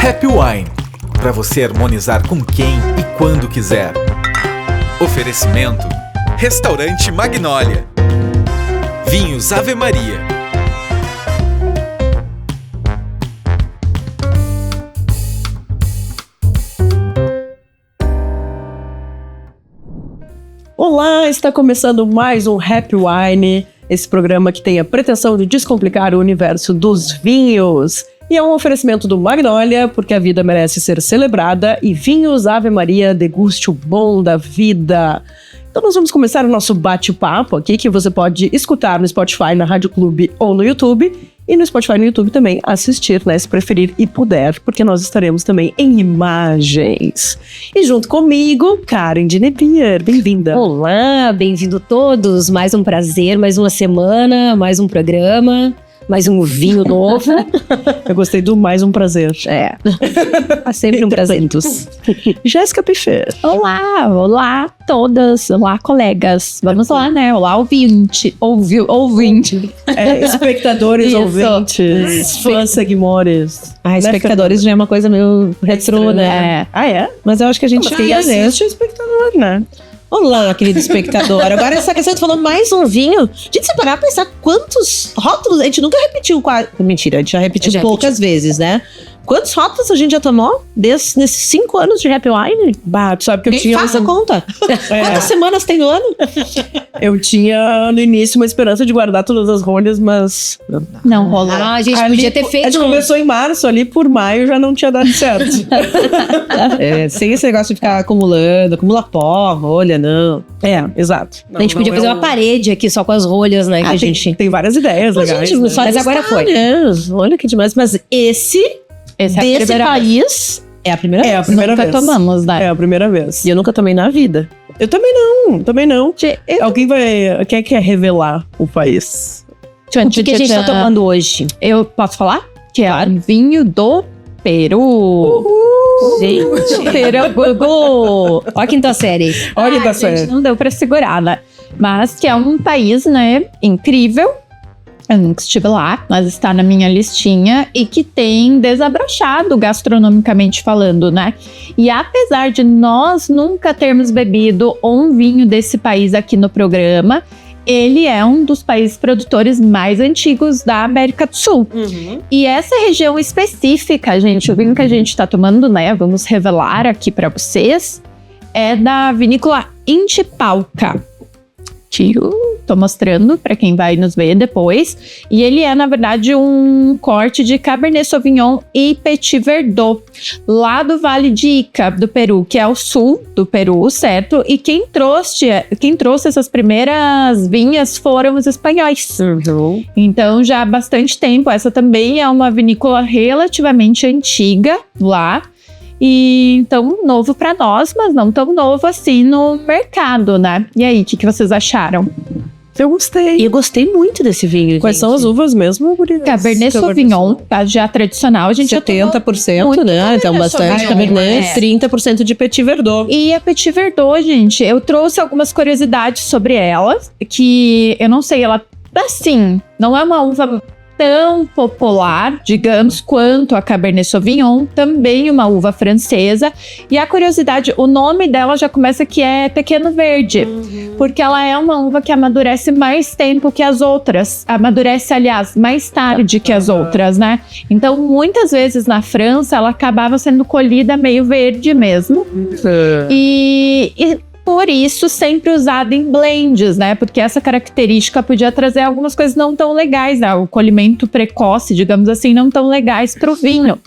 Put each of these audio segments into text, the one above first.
Happy Wine, para você harmonizar com quem e quando quiser. Oferecimento: Restaurante Magnólia, Vinhos Ave Maria. Olá, está começando mais um Happy Wine, esse programa que tem a pretensão de descomplicar o universo dos vinhos. E é um oferecimento do Magnólia, porque a vida merece ser celebrada, e Vinhos Ave Maria, deguste o bom da vida. Então nós vamos começar o nosso bate-papo aqui, que você pode escutar no Spotify, na Rádio Clube ou no YouTube. E no Spotify e no YouTube também assistir, né, se preferir e puder, porque nós estaremos também em imagens. E junto comigo, Karen de Nepier, bem-vinda. Olá, bem-vindo todos, mais um prazer, mais uma semana, mais um programa, mais um vinho novo. Eu gostei do mais um prazer. É, sempre um prazer. Jéssica Piffet. Olá todas, olá colegas, vamos lá, né, olá ouvinte. Espectadores, Isso. ouvintes, fãs, seguidores. Espectadores já é uma coisa meio retrô, né? Ah, é? Mas eu acho que a gente Quem assiste é espectador, né? Olá, querido espectador. Agora, essa questão de falando mais um vinho, a gente se parar pra pensar quantos rótulos, a gente nunca repetiu quase. Mentira, a gente já repetiu poucas vezes, né? Quantos rótulos a gente já tomou nesses 5 anos de Happy Wine? Bah, tu sabe que eu tinha... Faça conta. Quantas semanas tem no ano? Eu tinha no início uma esperança de guardar todas as rolhas, mas... Não rolou. A gente Ali, podia ter a feito... gente começou em março, ali por maio já não tinha dado certo. sem esse negócio de ficar acumula pó, rolha, não. Exato. A gente podia fazer uma parede aqui só com as rolhas, né? Que a gente... Tem várias ideias legais. Gente, né? mas agora foi. Olha que demais. Mas esse desse país é a primeira vez. É a primeira Nunca vez. tomamos, né? É a primeira vez. E eu nunca tomei na vida. Eu também não. Alguém vai... Quem quer revelar o país? O que a gente tá tomando hoje? Eu posso falar? Que é um vinho do Peru. Gente, Peru. Ó a quinta série. Olha da Gente, série. não deu pra segurar, né? Mas que é um país, né, incrível. Eu nunca estive lá, mas está na minha listinha e que tem desabrochado gastronomicamente falando, né? E apesar de nós nunca termos bebido um vinho desse país aqui no programa, ele é um dos países produtores mais antigos da América do Sul. E essa região específica, gente, o vinho que a gente está tomando, né? Vamos revelar aqui para vocês, é da vinícola Intipalca. Tô mostrando para quem vai nos ver depois. E ele é, na verdade, um corte de Cabernet Sauvignon e Petit Verdot, lá do Vale de Ica, do Peru, que é o sul do Peru, certo? E quem trouxe essas primeiras vinhas foram os espanhóis. Então, já há bastante tempo. Essa também é uma vinícola relativamente antiga lá. E então, novo pra nós, mas não tão novo assim no mercado, né? E aí, o que vocês acharam? Eu gostei. E eu gostei muito desse vinho. Quais são as uvas mesmo, gurias? Cabernet Sauvignon, tá? Já tradicional. A gente 70%, né? Então, bastante Cabernet. 30% de Petit Verdot. E a Petit Verdot, gente, eu trouxe algumas curiosidades sobre ela, que eu não sei, ela, assim, não é uma uva tão popular, digamos, quanto a Cabernet Sauvignon, também uma uva francesa. E a curiosidade, o nome dela já começa que é Pequeno Verde, porque ela é uma uva que amadurece mais tempo que as outras. Amadurece, aliás, mais tarde que as outras, né? Então, muitas vezes na França, ela acabava sendo colhida meio verde mesmo. E por isso, sempre usada em blends, né? Porque essa característica podia trazer algumas coisas não tão legais, né? O colhimento precoce, digamos assim, não tão legais para o vinho.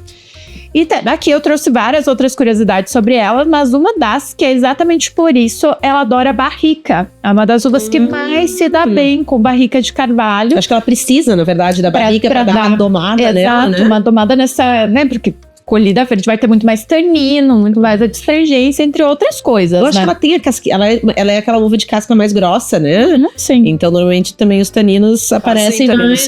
E aqui eu trouxe várias outras curiosidades sobre ela, mas uma das que é exatamente por isso, ela adora barrica. É uma das uvas que mais se dá bem com barrica de carvalho. Acho que ela precisa, na verdade, da barrica pra dar uma domada nela, né? Uma domada nessa, né? Porque colhida verde vai ter muito mais tanino, muito mais astringência, entre outras coisas. Eu acho que ela tem a casquinha, ela é aquela uva de casca mais grossa, né? Sim. Então, normalmente, também os taninos aparecem mais.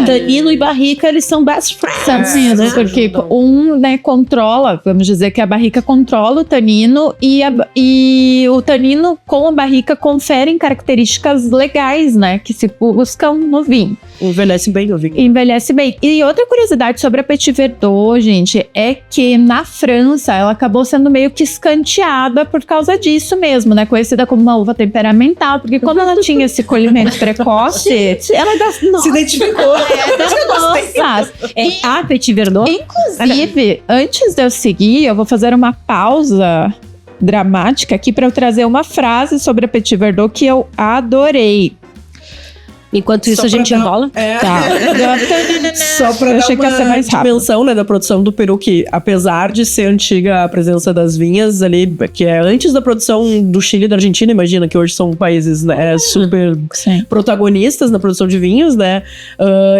Tanino e barrica, eles são best friends. Sim, né? Porque um, né, controla, vamos dizer que a barrica controla o tanino e o tanino com a barrica conferem características legais, né? Que se buscam no vinho. Envelhece bem o vinho. Envelhece bem. E outra curiosidade sobre a Petit Verdot, gente, é que na França ela acabou sendo meio que escanteada por causa disso mesmo, né? Conhecida como uma uva temperamental, porque quando ela tinha esse colhimento precoce, Ela se identificou. nossa, A Petit Verdot. inclusive, antes de eu seguir, eu vou fazer uma pausa dramática aqui para eu trazer uma frase sobre a Petit Verdot que eu adorei. Enquanto isso, Só a gente pra dar- enrola. Tá. Só pra Eu dar achei que ia ser uma mais rápido. dimensão, né, da produção do Peru, que apesar de ser antiga a presença das vinhas ali, que é antes da produção do Chile e da Argentina, imagina que hoje são países, né, super Sim. protagonistas na produção de vinhos, né,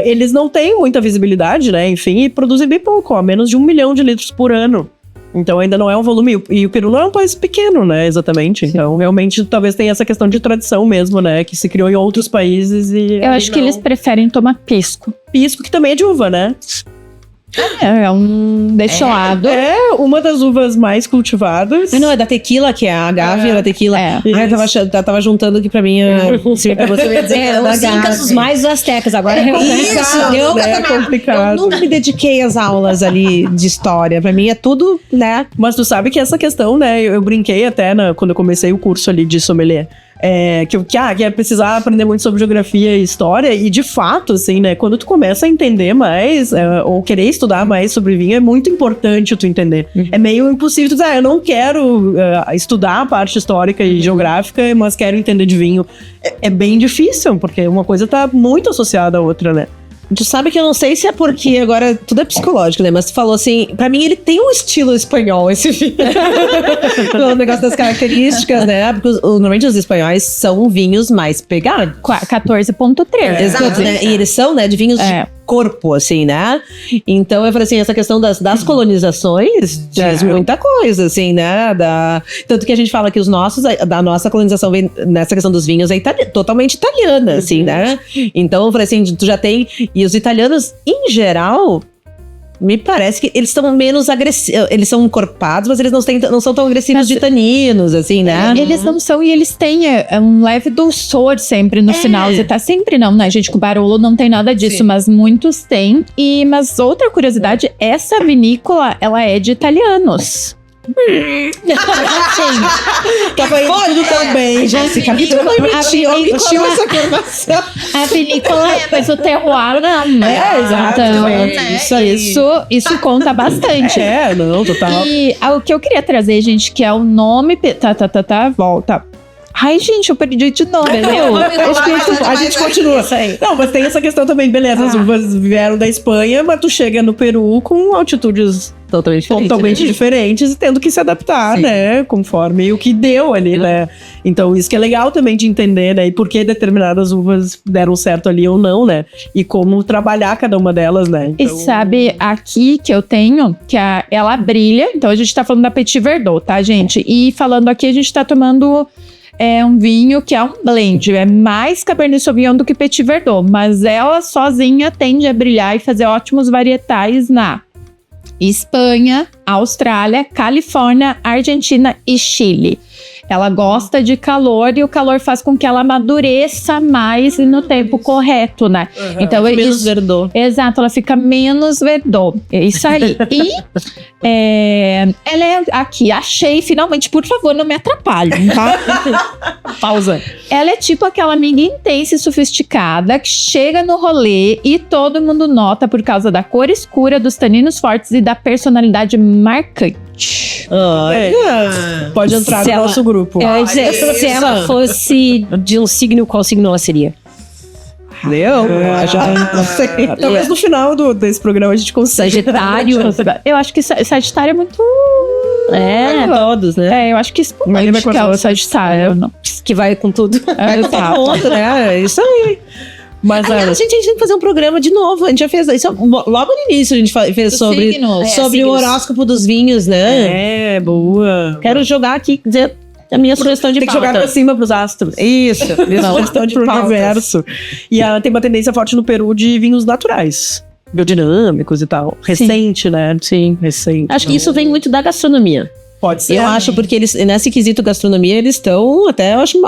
eles não têm muita visibilidade, né, enfim, e produzem bem pouco, ó, menos de 1 milhão de litros por ano. Então ainda não é um volume. E o Peru não é um país pequeno, né? Exatamente. Então realmente talvez tenha essa questão de tradição mesmo, né? Que se criou em outros países e. Eu acho que eles preferem tomar pisco. Pisco, que também é de uva, né? É um destilado. É uma das uvas mais cultivadas. Não, é da tequila, que é a agave, da tequila. É. Ai, eu tava juntando aqui pra mim. Se você ia dizer que era da Os incas, agave. os mais os astecas. Agora Isso, deu né? É complicado. Eu nunca me dediquei às aulas ali de história. Pra mim é tudo, né? Mas tu sabe que essa questão, né? Eu brinquei até quando eu comecei o curso ali de sommelier. Que ia precisar aprender muito sobre geografia e história, e de fato, assim, né, quando tu começa a entender mais, ou querer estudar mais sobre vinho, é muito importante tu entender. É meio impossível tu dizer, eu não quero estudar a parte histórica e geográfica, mas quero entender de vinho. É bem difícil, porque uma coisa tá muito associada à outra, né? Tu sabe que eu não sei se é porque agora tudo é psicológico, né? Mas tu falou assim, pra mim ele tem um estilo espanhol, esse vinho. O negócio das características, né? Porque normalmente os espanhóis são vinhos mais pegados. 14,3. Exato, né? E eles são, né, de vinhos É. de corpo, assim, né? Então eu falei assim, essa questão das colonizações diz muita coisa, assim, né? Tanto que a gente fala que da nossa colonização vem nessa questão dos vinhos é totalmente italiana, assim, né? Então eu falei assim, tu já tem. E os italianos, em geral, me parece que eles são menos agressivos. Eles são encorpados, mas eles não são tão agressivos de taninos, assim, né? Eles não são, e eles têm um leve dulçor sempre no final. Você tá sempre não, né, gente? Com Barolo não tem nada disso, mas muitos têm. Mas outra curiosidade, essa vinícola, ela é de italianos. Tava indo também, Jéssica. Tu não omitiu essa informação. A vinícola é, mas o terroir não, né? Exato. Então, Isso aí. isso conta bastante. Não, total. E o que eu queria trazer, gente, que é o nome... volta. Ai, gente, eu perdi de novo. A gente continua. Não, mas tem essa questão também, beleza, as uvas vieram da Espanha, mas tu chega no Peru com altitudes totalmente diferentes e tendo que se adaptar, né, conforme o que deu ali, né. Então isso que é legal também de entender, né, e por que determinadas uvas deram certo ali ou não, né, e como trabalhar cada uma delas, né. E sabe, aqui que eu tenho, que ela brilha, então a gente tá falando da Petit Verdot, tá, gente? E falando aqui, a gente tá tomando... um vinho que é um blend, é mais Cabernet Sauvignon do que Petit Verdot, mas ela sozinha tende a brilhar e fazer ótimos varietais na Espanha, Austrália, Califórnia, Argentina e Chile. Ela gosta de calor e o calor faz com que ela amadureça mais e no tempo correto, né? Então, Menos verdot. Exato, ela fica menos verdot. É isso aí. E ela é aqui, achei finalmente, por favor, não me atrapalhem, tá? Pausa. Ela é tipo aquela amiga intensa e sofisticada que chega no rolê e todo mundo nota por causa da cor escura, dos taninos fortes e da personalidade marcante. Pode entrar Se no ela- nosso grupo. Eu ia dizer, se ela fosse de um signo, qual signo ela seria? Entendeu? Talvez no final desse programa a gente consiga. Sagitário. Eu acho que Sagitário é muito... Todos, né? eu acho que espumante que é o Sagitário. Não. Que vai com tudo. Vai com todo mundo, né? É isso aí. Mas Aliás, a gente tem que fazer um programa de novo. A gente já fez isso logo no início. A gente fez sobre signos. o horóscopo dos vinhos, né? Boa. Quero jogar aqui, dizer a minha sugestão de Tem que pauta. jogar pra cima pros astros. Isso. Questão de universo. E tem uma tendência forte no Peru de vinhos naturais. Biodinâmicos e tal. Recente, né? Sim, recente. Acho que isso vem muito da gastronomia. Pode ser. Eu acho, porque eles, nesse quesito gastronomia, eles estão até, eu acho,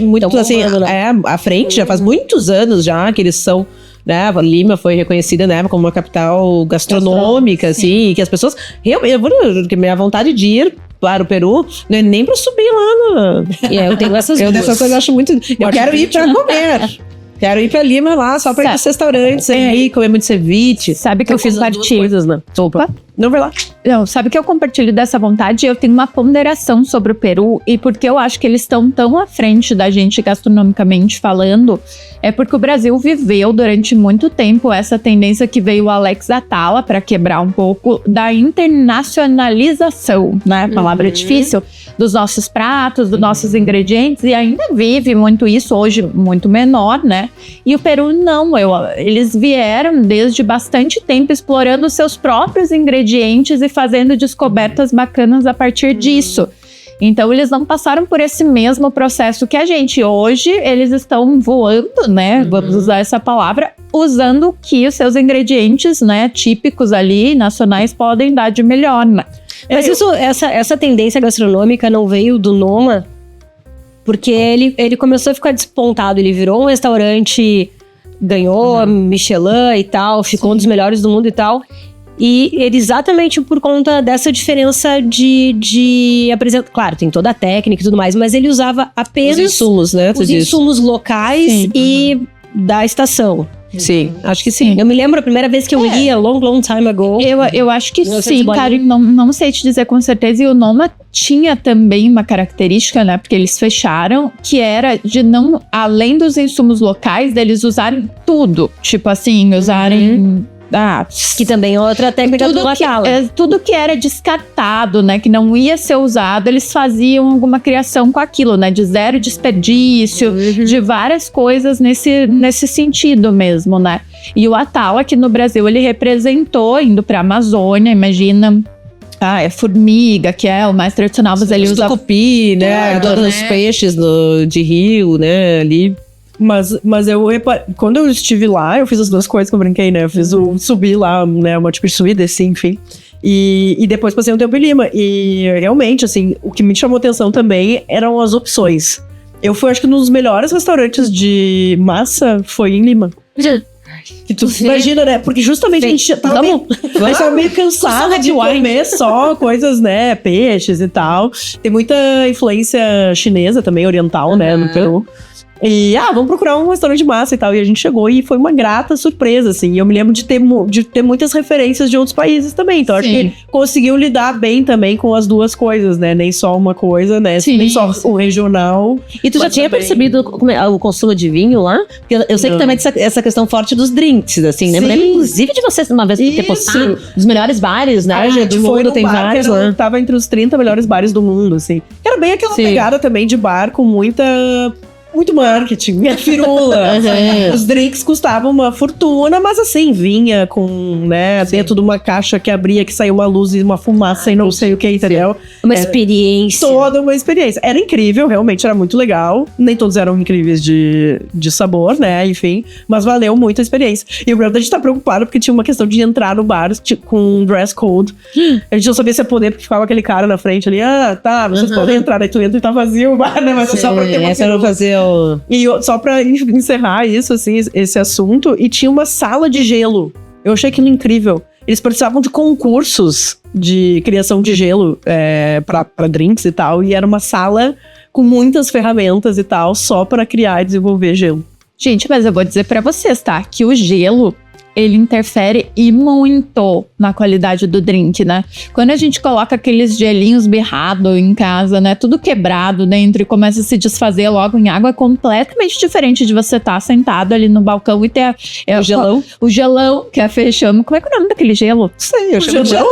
muito Tão assim, bombando, à frente, já faz muitos anos já que eles são né? Lima foi reconhecida, né, como uma capital gastronômica, assim, e que as pessoas... Realmente, minha vontade de ir para o Peru não é nem para subir lá Eu tenho essas Eu duas. dessas coisas eu acho muito... Eu quero ir para comer. Quero ir pra Lima lá, só pra ir pros restaurantes aí, comer muito ceviche. Sabe que eu fiz Compartilho. Coisas, né? Opa. Não, vai lá. Não, sabe que eu compartilho dessa vontade? Eu tenho uma ponderação sobre o Peru e porque eu acho que eles estão tão à frente da gente gastronomicamente falando, é porque o Brasil viveu durante muito tempo essa tendência que veio o Alex Atala para quebrar um pouco da internacionalização, né? Palavra difícil, dos nossos pratos, dos nossos ingredientes, e ainda vive muito isso, hoje muito menor, né? E o Peru não, eles vieram desde bastante tempo explorando seus próprios ingredientes e fazendo descobertas bacanas a partir disso. Então, eles não passaram por esse mesmo processo que a gente. Hoje, eles estão voando, né? Vamos usar essa palavra, usando o que os seus ingredientes, né, típicos ali, nacionais, podem dar de melhor, né? Mas essa tendência gastronômica não veio do Noma, porque ele começou a ficar despontado. Ele virou um restaurante, ganhou Michelin e tal, ficou um dos melhores do mundo e tal. E ele, exatamente por conta dessa diferença de apresentar. Claro, tem toda a técnica e tudo mais, mas ele usava apenas Os insumos, né? os insumos locais Sim. e da estação. Sim, acho que sim. Eu me lembro a primeira vez que eu ia, long time ago. Eu acho que Não, sim, cara, não sei te dizer com certeza. E o Noma tinha também uma característica, né? Porque eles fecharam, que era de não, além dos insumos locais, deles usarem tudo. Tipo assim, usarem... Que também é outra técnica do Atala. Tudo que era descartado, né, que não ia ser usado, eles faziam alguma criação com aquilo, né, de zero desperdício, de várias coisas nesse sentido mesmo, né. E o Atala aqui no Brasil, ele representou, indo pra Amazônia, imagina... é formiga, que é o mais tradicional, mas ele usa... Tucupi, né, dos peixes de rio, né, ali... Mas eu quando eu estive lá, eu fiz as duas coisas que eu brinquei, né? Eu fiz subir lá, né? Uma tipo subir, descer, enfim. E depois passei um tempo em Lima. E realmente, assim, o que me chamou atenção também eram as opções. Eu fui, acho que, nos melhores restaurantes de massa foi em Lima. Que tu imagina, né? Porque justamente a gente tava meio cansado de comer só coisas, né? Peixes e tal. Tem muita influência chinesa também, oriental, né? No Peru. E, vamos procurar um restaurante de massa e tal. E a gente chegou e foi uma grata surpresa, assim. E eu me lembro de ter muitas referências de outros países também. Então, acho que conseguiu lidar bem também com as duas coisas, né? Nem só uma coisa, né? Sim. Nem só o regional. E tu já tinha percebido o consumo de vinho lá? Porque eu sei que também essa questão forte dos drinks, assim, né? Sim. Eu lembro, inclusive, de vocês uma vez ter postado dos melhores bares, né? gente do foi mundo, num tem bar vários que lá. tava entre os 30 melhores bares do mundo, assim. Era bem aquela pegada também de bar com muito marketing, firula. Os drinks custavam uma fortuna, mas assim, vinha com, né, dentro de uma caixa que abria, que saiu uma luz e uma fumaça e não sei o que, entendeu? Uma experiência. Toda uma experiência. Era incrível, realmente, era muito legal. Nem todos eram incríveis de sabor, né, enfim. Mas valeu muito a experiência. E o Bruno, a gente tá preocupado porque tinha uma questão de entrar no bar com um dress code. A gente não sabia se ia poder, porque ficava aquele cara na frente ali, vocês podem entrar, aí tu entra e tá vazio o bar, né, mas só pra ter uma Essa eu não fazia E só pra encerrar isso, assim, esse assunto, e tinha uma sala de gelo. Eu achei aquilo incrível. Eles participavam de concursos de criação de gelo pra drinks e tal, e era uma sala com muitas ferramentas e tal, só pra criar e desenvolver gelo. Gente, mas eu vou dizer pra vocês, tá? Que o gelo, ele interfere e muito na qualidade do drink, né? Quando a gente coloca aqueles gelinhos berrados em casa, né? Tudo quebrado dentro e começa a se desfazer logo em água, é completamente diferente de você estar sentado ali no balcão e ter o gelão. O gelão, que a Fê chama. Como é que é o nome daquele gelo? Não sei, eu chamo de gelo.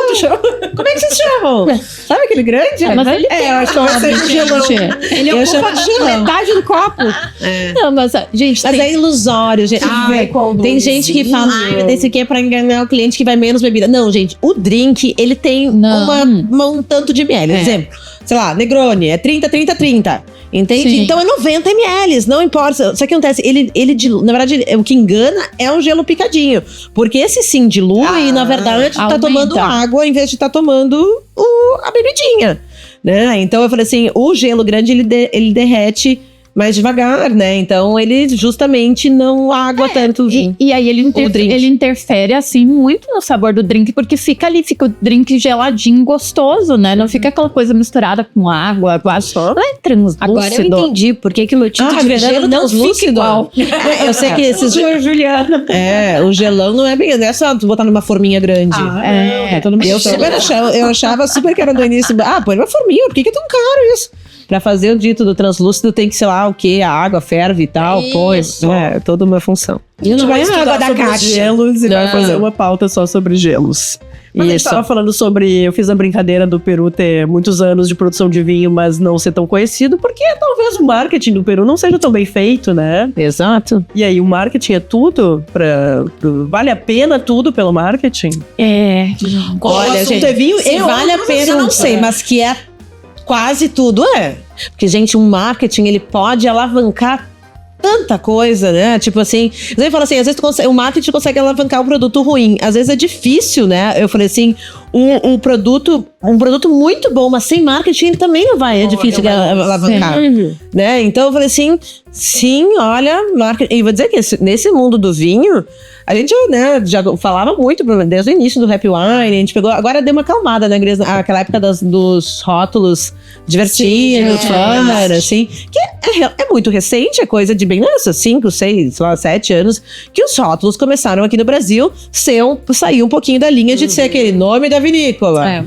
Como é que vocês chamam? Sabe aquele grande? Mas ele eu acho que vai ser de gelão. Ele Eu chamo ocupa de gelão. metade do copo. Não, mas, gente, Mas é ilusório, gente. Tem gente que fala, esse aqui é pra enganar o cliente que vai menos bebida. Não, gente, o drink, ele tem um tanto de ml. Por exemplo, sei lá, Negroni, é 30, 30, 30. Entende? Sim. Então é 90 ml, não importa. Só que acontece, na verdade, o que engana é o gelo picadinho. Porque esse sim dilui e, na verdade, tá tomando água em vez de tá tomando a bebidinha. Né? Então eu falei assim, o gelo grande, ele derrete mais devagar, né? Então ele justamente não água tanto o vinho. E aí ele drink. interfere, assim, muito no sabor do drink, porque fica o drink geladinho, gostoso, né? Não fica aquela coisa misturada com água, não é translúcido. Agora eu entendi por que o meu tinto de verano não fica igual. Eu sei que esses... Juliana. o gelão não é só tu botar numa forminha grande. Eu achava super que era do início. Põe uma forminha, por que é tão caro isso? Pra fazer o dito do translúcido tem que, sei lá, o quê? A água ferve e tal. Pois, toda uma função. E não vai a água da caixa. Gelos e vai fazer uma pauta só sobre gelos. Mas a gente tava falando sobre... Eu fiz a brincadeira do Peru ter muitos anos de produção de vinho, mas não ser tão conhecido, porque talvez o marketing do Peru não seja tão bem feito, né? Exato. E aí, o marketing é tudo vale a pena tudo pelo marketing? Olha, gente, vinho, se vale a pena, eu não sei, mas que é quase tudo Porque, gente, um marketing, ele pode alavancar tanta coisa, né? Tipo assim, você fala assim, às vezes o marketing consegue alavancar um produto ruim. Às vezes é difícil, né? Eu falei assim, um produto muito bom, mas sem marketing ele também não vai, é difícil alavancar, né? Então eu falei assim, sim, olha, marketing. E vou dizer que nesse mundo do vinho, a gente, né, já falava muito desde o início do Happy Wine, a gente pegou, agora deu uma acalmada, né, aquela época dos rótulos divertidos, assim, que é muito recente, é coisa de bem, 5, 6, 7 anos, que os rótulos começaram aqui no Brasil sair um pouquinho da linha de ser aquele nome da vinícola.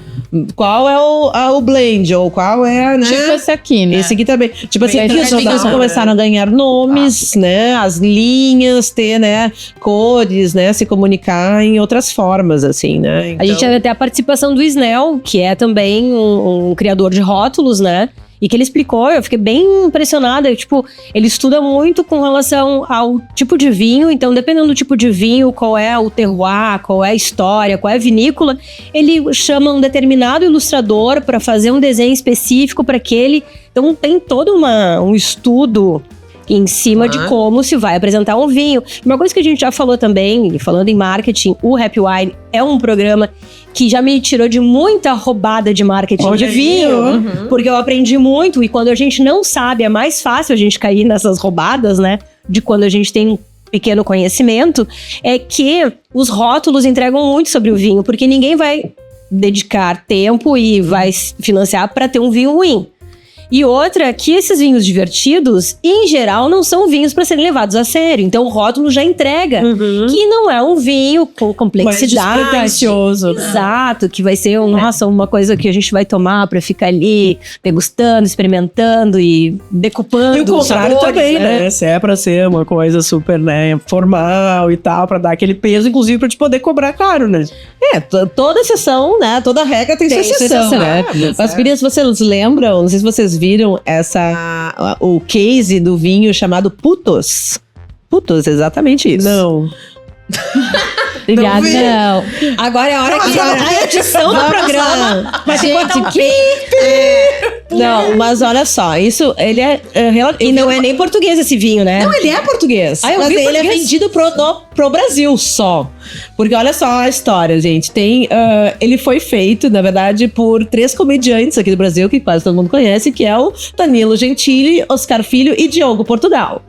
Qual é o blend, ou qual é, né? Tipo esse aqui, né? Esse aqui também. Tipo assim, aqui os rótulos começaram a ganhar nomes, né? As linhas, ter, né? Cores, né? Se comunicar em outras formas, assim, né? Então... A gente teve até a participação do Snell, que é também um criador de rótulos, né? E que ele explicou, eu fiquei bem impressionada. Tipo, ele estuda muito com relação ao tipo de vinho. Então, dependendo do tipo de vinho, qual é o terroir, qual é a história, qual é a vinícola, ele chama um determinado ilustrador para fazer um desenho específico para aquele. Então, tem todo um estudo em cima de como se vai apresentar um vinho. Uma coisa que a gente já falou também, falando em marketing, o Happy Wine é um programa que já me tirou de muita roubada de marketing de vinho, porque eu aprendi muito, e quando a gente não sabe, é mais fácil a gente cair nessas roubadas, né, de quando a gente tem um pequeno conhecimento, é que os rótulos entregam muito sobre o vinho, porque ninguém vai dedicar tempo e vai financiar para ter um vinho ruim. E outra, que esses vinhos divertidos, em geral, não são vinhos para serem levados a sério. Então o rótulo já entrega que não é um vinho com complexidade. Mais despretensioso. Exato, que vai ser uma coisa que a gente vai tomar para ficar ali degustando, experimentando e decupando. E o contrário sabores, também, né? Se é pra ser uma coisa super, né, formal e tal, pra dar aquele peso, inclusive pra te poder cobrar caro, né? Toda exceção, né? Toda regra tem sua exceção, né? Mas, meninas, vocês lembram, não sei se vocês viram o case do vinho chamado Putos. Putos, exatamente isso. Não. Obrigada, não. Agora é a hora que a edição do programa. Mas não, mas olha só, isso ele e não é nem português esse vinho, né? Não, ele é português. Mas ele é vendido pro Brasil só. Porque olha só a história, gente. Ele foi feito, na verdade, por 3 comediantes aqui do Brasil, que quase todo mundo conhece, que é o Danilo Gentili, Oscar Filho e Diogo Portugal.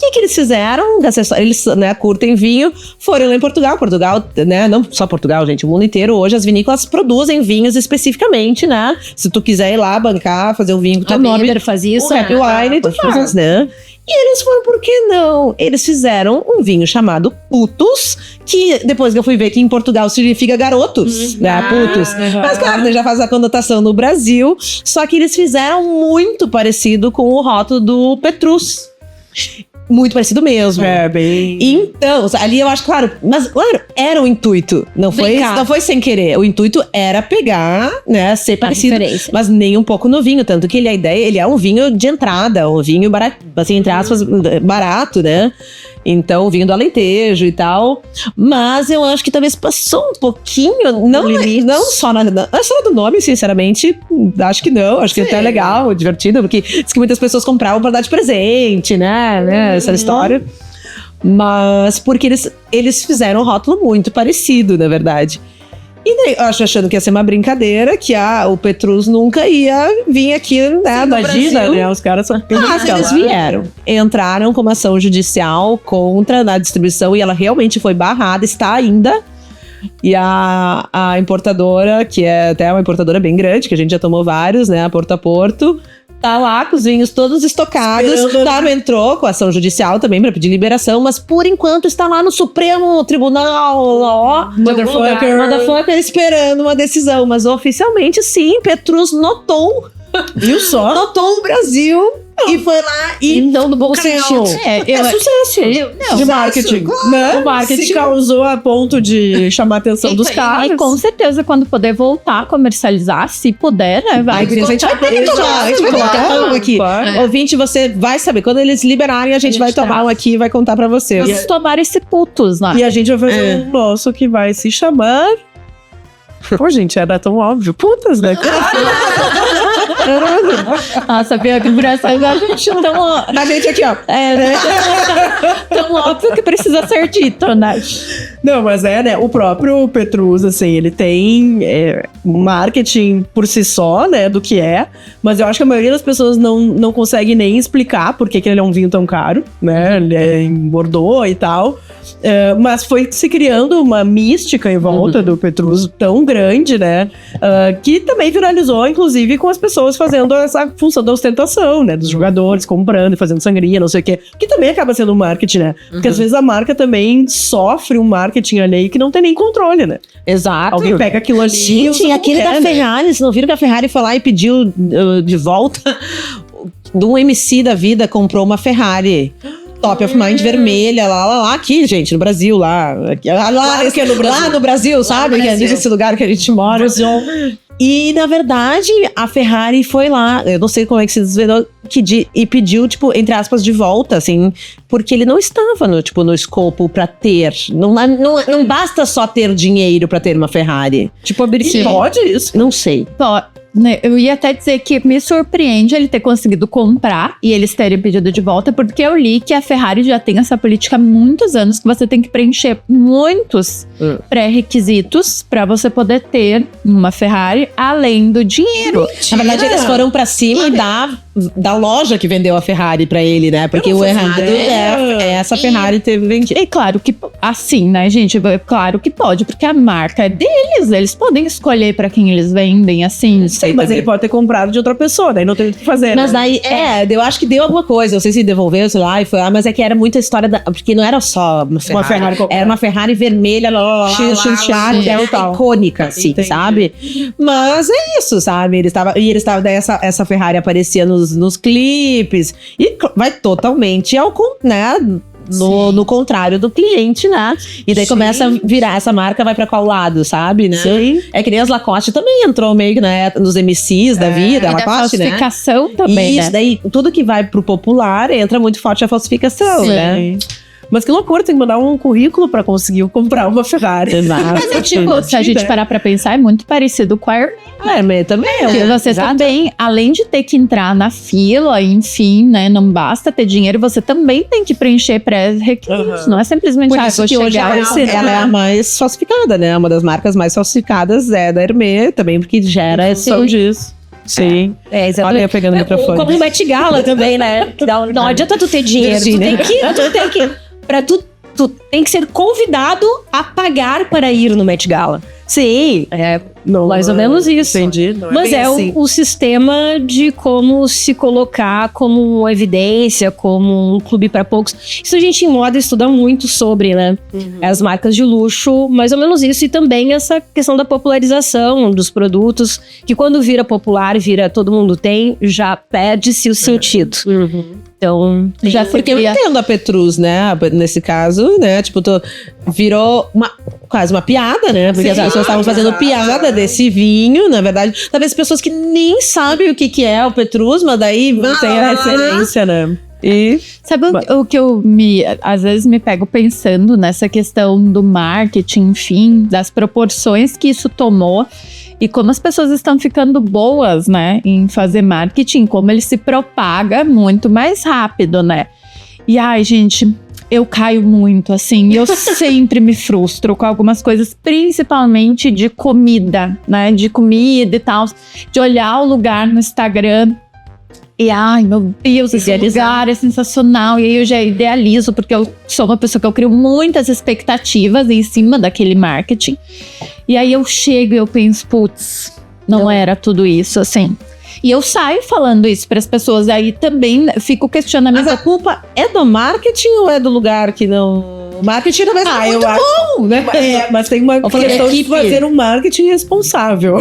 O que eles fizeram? Eles, né, curtem vinho, foram lá em Portugal. Portugal, né, não só Portugal, gente, o mundo inteiro. Hoje as vinícolas produzem vinhos especificamente, né? Se tu quiser ir lá bancar, fazer um vinho com teu nome, faz isso, o Happy Wine, tu faz, né? E eles foram, por que não? Eles fizeram um vinho chamado Putos, que depois que eu fui ver que em Portugal significa garotos, né? Putos. Mas claro, né, já faz a conotação no Brasil. Só que eles fizeram muito parecido com o rótulo do Petrus. Muito parecido mesmo. Bem... Então, ali eu acho, claro, mas claro, era o intuito. Não foi sem querer. O intuito era pegar, né, ser parecido, mas nem um pouco no vinho. Tanto que ele é um vinho de entrada, um vinho barato, assim, entre aspas, barato, né? Então, o vinho do Alentejo e tal. Mas eu acho que talvez passou um pouquinho, não só do nome, sinceramente. Acho que não. Acho que até é legal, divertido, porque diz que muitas pessoas compravam pra dar de presente, né? Essa história. Mas porque eles fizeram um rótulo muito parecido, na verdade. E daí, eu acho achando que ia ser uma brincadeira, que o Petrus nunca ia vir aqui, né, no Imagina, Brasil. né? Os caras são Mas eles vieram. Entraram com uma ação judicial contra na distribuição e ela realmente foi barrada, está ainda. E a importadora, que é até uma importadora bem grande, que a gente já tomou vários, né, a Porto a Porto, tá lá com os vinhos todos estocados. Entrou com ação judicial também pra pedir liberação, mas por enquanto está lá no Supremo Tribunal, ó, motherfucker, esperando uma decisão. Mas oficialmente, sim, Petrus notou. Viu só? Notou o Brasil e foi lá e não no bom sentido. sucesso. De marketing. Né? O marketing causou a ponto de chamar a atenção dos caras. E com certeza, quando puder voltar a comercializar, se puder, né? Vai. A gente vai ter que tomar. A gente vai tomar um aqui. Ouvinte, você vai saber. Quando eles liberarem, a gente vai tomar um aqui e vai contar pra você. Vamos tomar esse putos lá. E a gente vai fazer um nosso que vai se chamar... Pô, gente, era tão óbvio. Putas, né? Nossa, Bia, que engraçado. A gente tão... A gente aqui, ó. né? Tão óbvio que precisa ser dito, né? Não, mas né? O próprio Petrus, assim, ele tem marketing por si só, né? Do que é. Mas eu acho que a maioria das pessoas não consegue nem explicar por que ele é um vinho tão caro, né? Ele é em Bordeaux e tal. Mas foi se criando uma mística em volta do Petrus tão grande, né? Que também viralizou, inclusive, com as pessoas fazendo essa função da ostentação, né? Dos jogadores comprando e fazendo sangria, não sei o quê. Que também acaba sendo um marketing, né? Porque às vezes a marca também sofre um marketing alheio que não tem nem controle, né? Exato. Alguém pega aquilo ali. Gente, aquele da Ferrari, vocês não viram que a Ferrari foi lá e pediu de volta? De um MC da vida comprou uma Ferrari. Top of Mind vermelha, lá, aqui, gente, no Brasil, lá no Brasil, sabe? Que é nesse lugar que a gente mora. E, na verdade, a Ferrari foi lá, eu não sei como é que se desvendou, e pediu, tipo, entre aspas, de volta, assim, porque ele não estava no escopo pra ter. Não basta só ter dinheiro pra ter uma Ferrari. Tipo, pode isso? Não sei. Eu ia até dizer que me surpreende ele ter conseguido comprar e eles terem pedido de volta, porque eu li que a Ferrari já tem essa política há muitos anos, que você tem que preencher muitos pré-requisitos pra você poder ter uma Ferrari além do dinheiro. Na verdade, eles foram pra cima da loja que vendeu a Ferrari pra ele, né? Porque o errado é essa Ferrari ter vendido. E claro que, assim, né, gente? Claro que pode, porque a marca é deles, eles podem escolher pra quem eles vendem, assim. Sim, mas ele pode ter comprado de outra pessoa, daí não tem o que fazer. Mas daí, eu acho que deu alguma coisa. Não sei se devolveu, sei lá, e foi lá, mas é que era muita história porque não era só uma Ferrari era uma Ferrari vermelha, que era icônica, assim, sabe? Mas é isso, sabe? Eles estavam, daí essa Ferrari aparecia nos clipes, e vai totalmente no contrário do cliente, né? E daí começa a virar, essa marca vai pra qual lado, sabe, né? Sim. É que nem as Lacoste também entrou meio que, né, nos MCs da vida, a Lacoste, né? Falsificação também, isso, né? Daí tudo que vai pro popular entra muito forte a falsificação, né? Mas que loucura, tem que mandar um currículo pra conseguir comprar uma Ferrari. Exato. Mas é tipo, se a gente parar pra pensar, é muito parecido com a Hermès também. Porque você também, além de ter que entrar na fila, enfim, né? Não basta ter dinheiro, você também tem que preencher pré-requisitos. Não é simplesmente, Por isso vou que hoje chegar ela é a mais falsificada, né? Uma das marcas mais falsificadas é da Hermès, também porque gera esse... disso. Sim. Exatamente. Olha eu pegando o microfone. Como o Met Gala também, né? Não adianta tu ter dinheiro, tu tem que pra tu tem que ser convidado a pagar para ir no Met Gala. Sim. Mais ou menos isso. Entendi. Mas é assim. o sistema de como se colocar como evidência, como um clube para poucos. Isso a gente em moda estuda muito sobre, né? As marcas de luxo, mais ou menos isso. E também essa questão da popularização dos produtos, que quando vira popular, todo mundo tem, já perde-se o sentido. Então, já porque eu entendo a Petrus, né? Nesse caso, né? Tipo, virou quase uma piada, né? Porque as pessoas estavam fazendo piada desse vinho, na verdade. Talvez pessoas que nem sabem o que é o Petrus, mas daí não tem a referência, né? E sabe o que eu às vezes me pego pensando nessa questão do marketing, enfim, das proporções que isso tomou e como as pessoas estão ficando boas, né, em fazer marketing, como ele se propaga muito mais rápido, né? E ai, gente, eu caio muito, assim. Eu sempre me frustro com algumas coisas, principalmente de comida, né? De comida e tal. De olhar o lugar no Instagram e, ai, meu Deus, esse lugar é sensacional. E aí eu já idealizo, porque eu sou uma pessoa que eu crio muitas expectativas em cima daquele marketing. E aí eu chego e eu penso, putz, não era tudo isso, assim. E eu saio falando isso para as pessoas, aí também fica o questionamento. Mas a culpa é do marketing ou é do lugar que não... O marketing não vai ser muito bom, né? Mas tem uma questão de fazer um marketing responsável.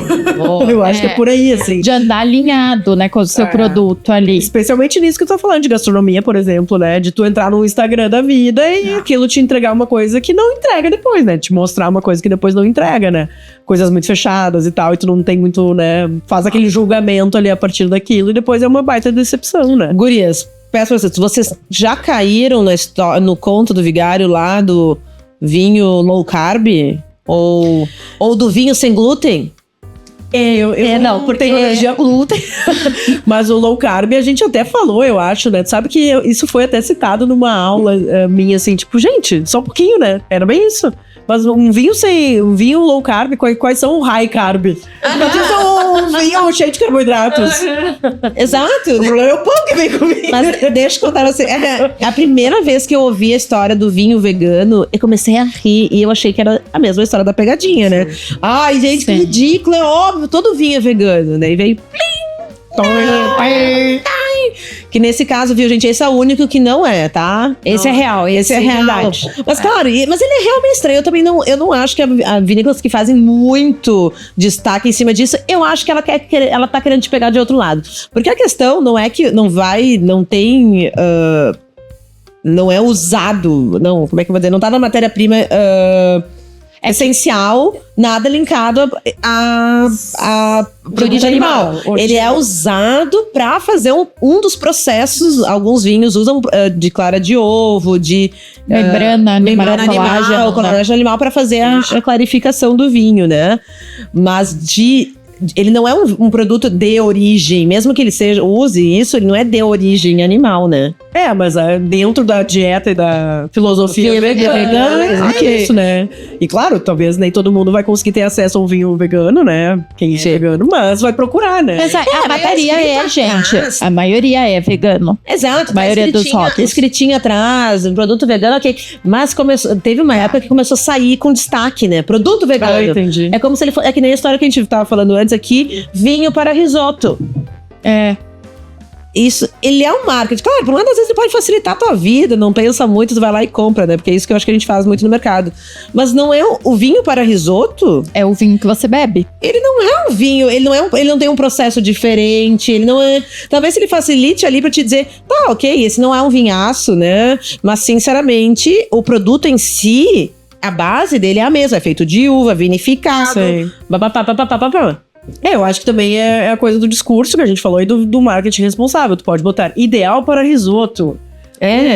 Eu acho que é por aí, assim. De andar alinhado, né, com o seu produto ali. Especialmente nisso que eu tô falando, de gastronomia, por exemplo, né? De tu entrar no Instagram da vida e aquilo te entregar uma coisa que não entrega depois, né? Te mostrar uma coisa que depois não entrega, né? Coisas muito fechadas e tal, e tu não tem muito, né? Faz aquele julgamento ali a partir daquilo e depois é uma baita decepção, né? Gurias, peço pra vocês já caíram no conto do Vigário lá do vinho low carb? Ou do vinho sem glúten? Eu não, porque tenho alergia a glúten. Mas o low carb a gente até falou, eu acho, né? Tu sabe que isso foi até citado numa aula minha, assim, tipo, gente, só um pouquinho, né? Era bem isso. Mas um vinho low carb, quais são o high carb? Um vinho cheio de carboidratos. Exato. O problema é o pão que vem comigo. Mas deixa eu contar você. É a primeira vez que eu ouvi a história do vinho vegano, eu comecei a rir e eu achei que era a mesma história da pegadinha, né? Ai, gente, que ridículo, é óbvio, todo vinho é vegano, né? E veio... Que nesse caso, viu, gente, esse é o único que não é, tá? Esse é real, esse é verdade. Mas claro, mas ele é realmente estranho. Eu não acho que a vinícolas que fazem muito destaque em cima disso, eu acho que ela tá querendo te pegar de outro lado. Porque a questão não é que não é usado, não, como é que eu vou dizer? Não tá na matéria-prima essencial, nada linkado a produto animal. Ele é usado para fazer um dos processos. Alguns vinhos usam de clara de ovo, de membrana animal, colágeno animal para fazer a clarificação do vinho, né? Mas ele não é um produto de origem, mesmo que ele use isso, ele não é de origem animal, né? Mas dentro da dieta e da filosofia vegana, é isso, né? E claro, talvez nem todo mundo vai conseguir ter acesso a um vinho vegano, né? Quem é vegano, mas vai procurar, né? Mas a maioria gente. A maioria é vegano. Exato. A maioria dos rótulos. Escritinho atrás, um produto vegano, ok. Mas teve uma época que começou a sair com destaque, né? Produto vegano. Entendi. É como se ele fosse... É que nem a história que a gente tava falando antes aqui, vinho para risoto. Isso, ele é um marketing. Claro, por um lado, às vezes ele pode facilitar a tua vida, não pensa muito, tu vai lá e compra, né? Porque é isso que eu acho que a gente faz muito no mercado. Mas não é o vinho para risoto. É o vinho que você bebe. Ele não é um vinho, ele não tem um processo diferente, ele não é... Talvez ele facilite ali pra te dizer, tá, ok, esse não é um vinhaço, né? Mas, sinceramente, o produto em si, a base dele é a mesma, é feito de uva, vinificado. Sim. Eu acho que também é a coisa do discurso que a gente falou e do marketing responsável. Tu pode botar ideal para risoto.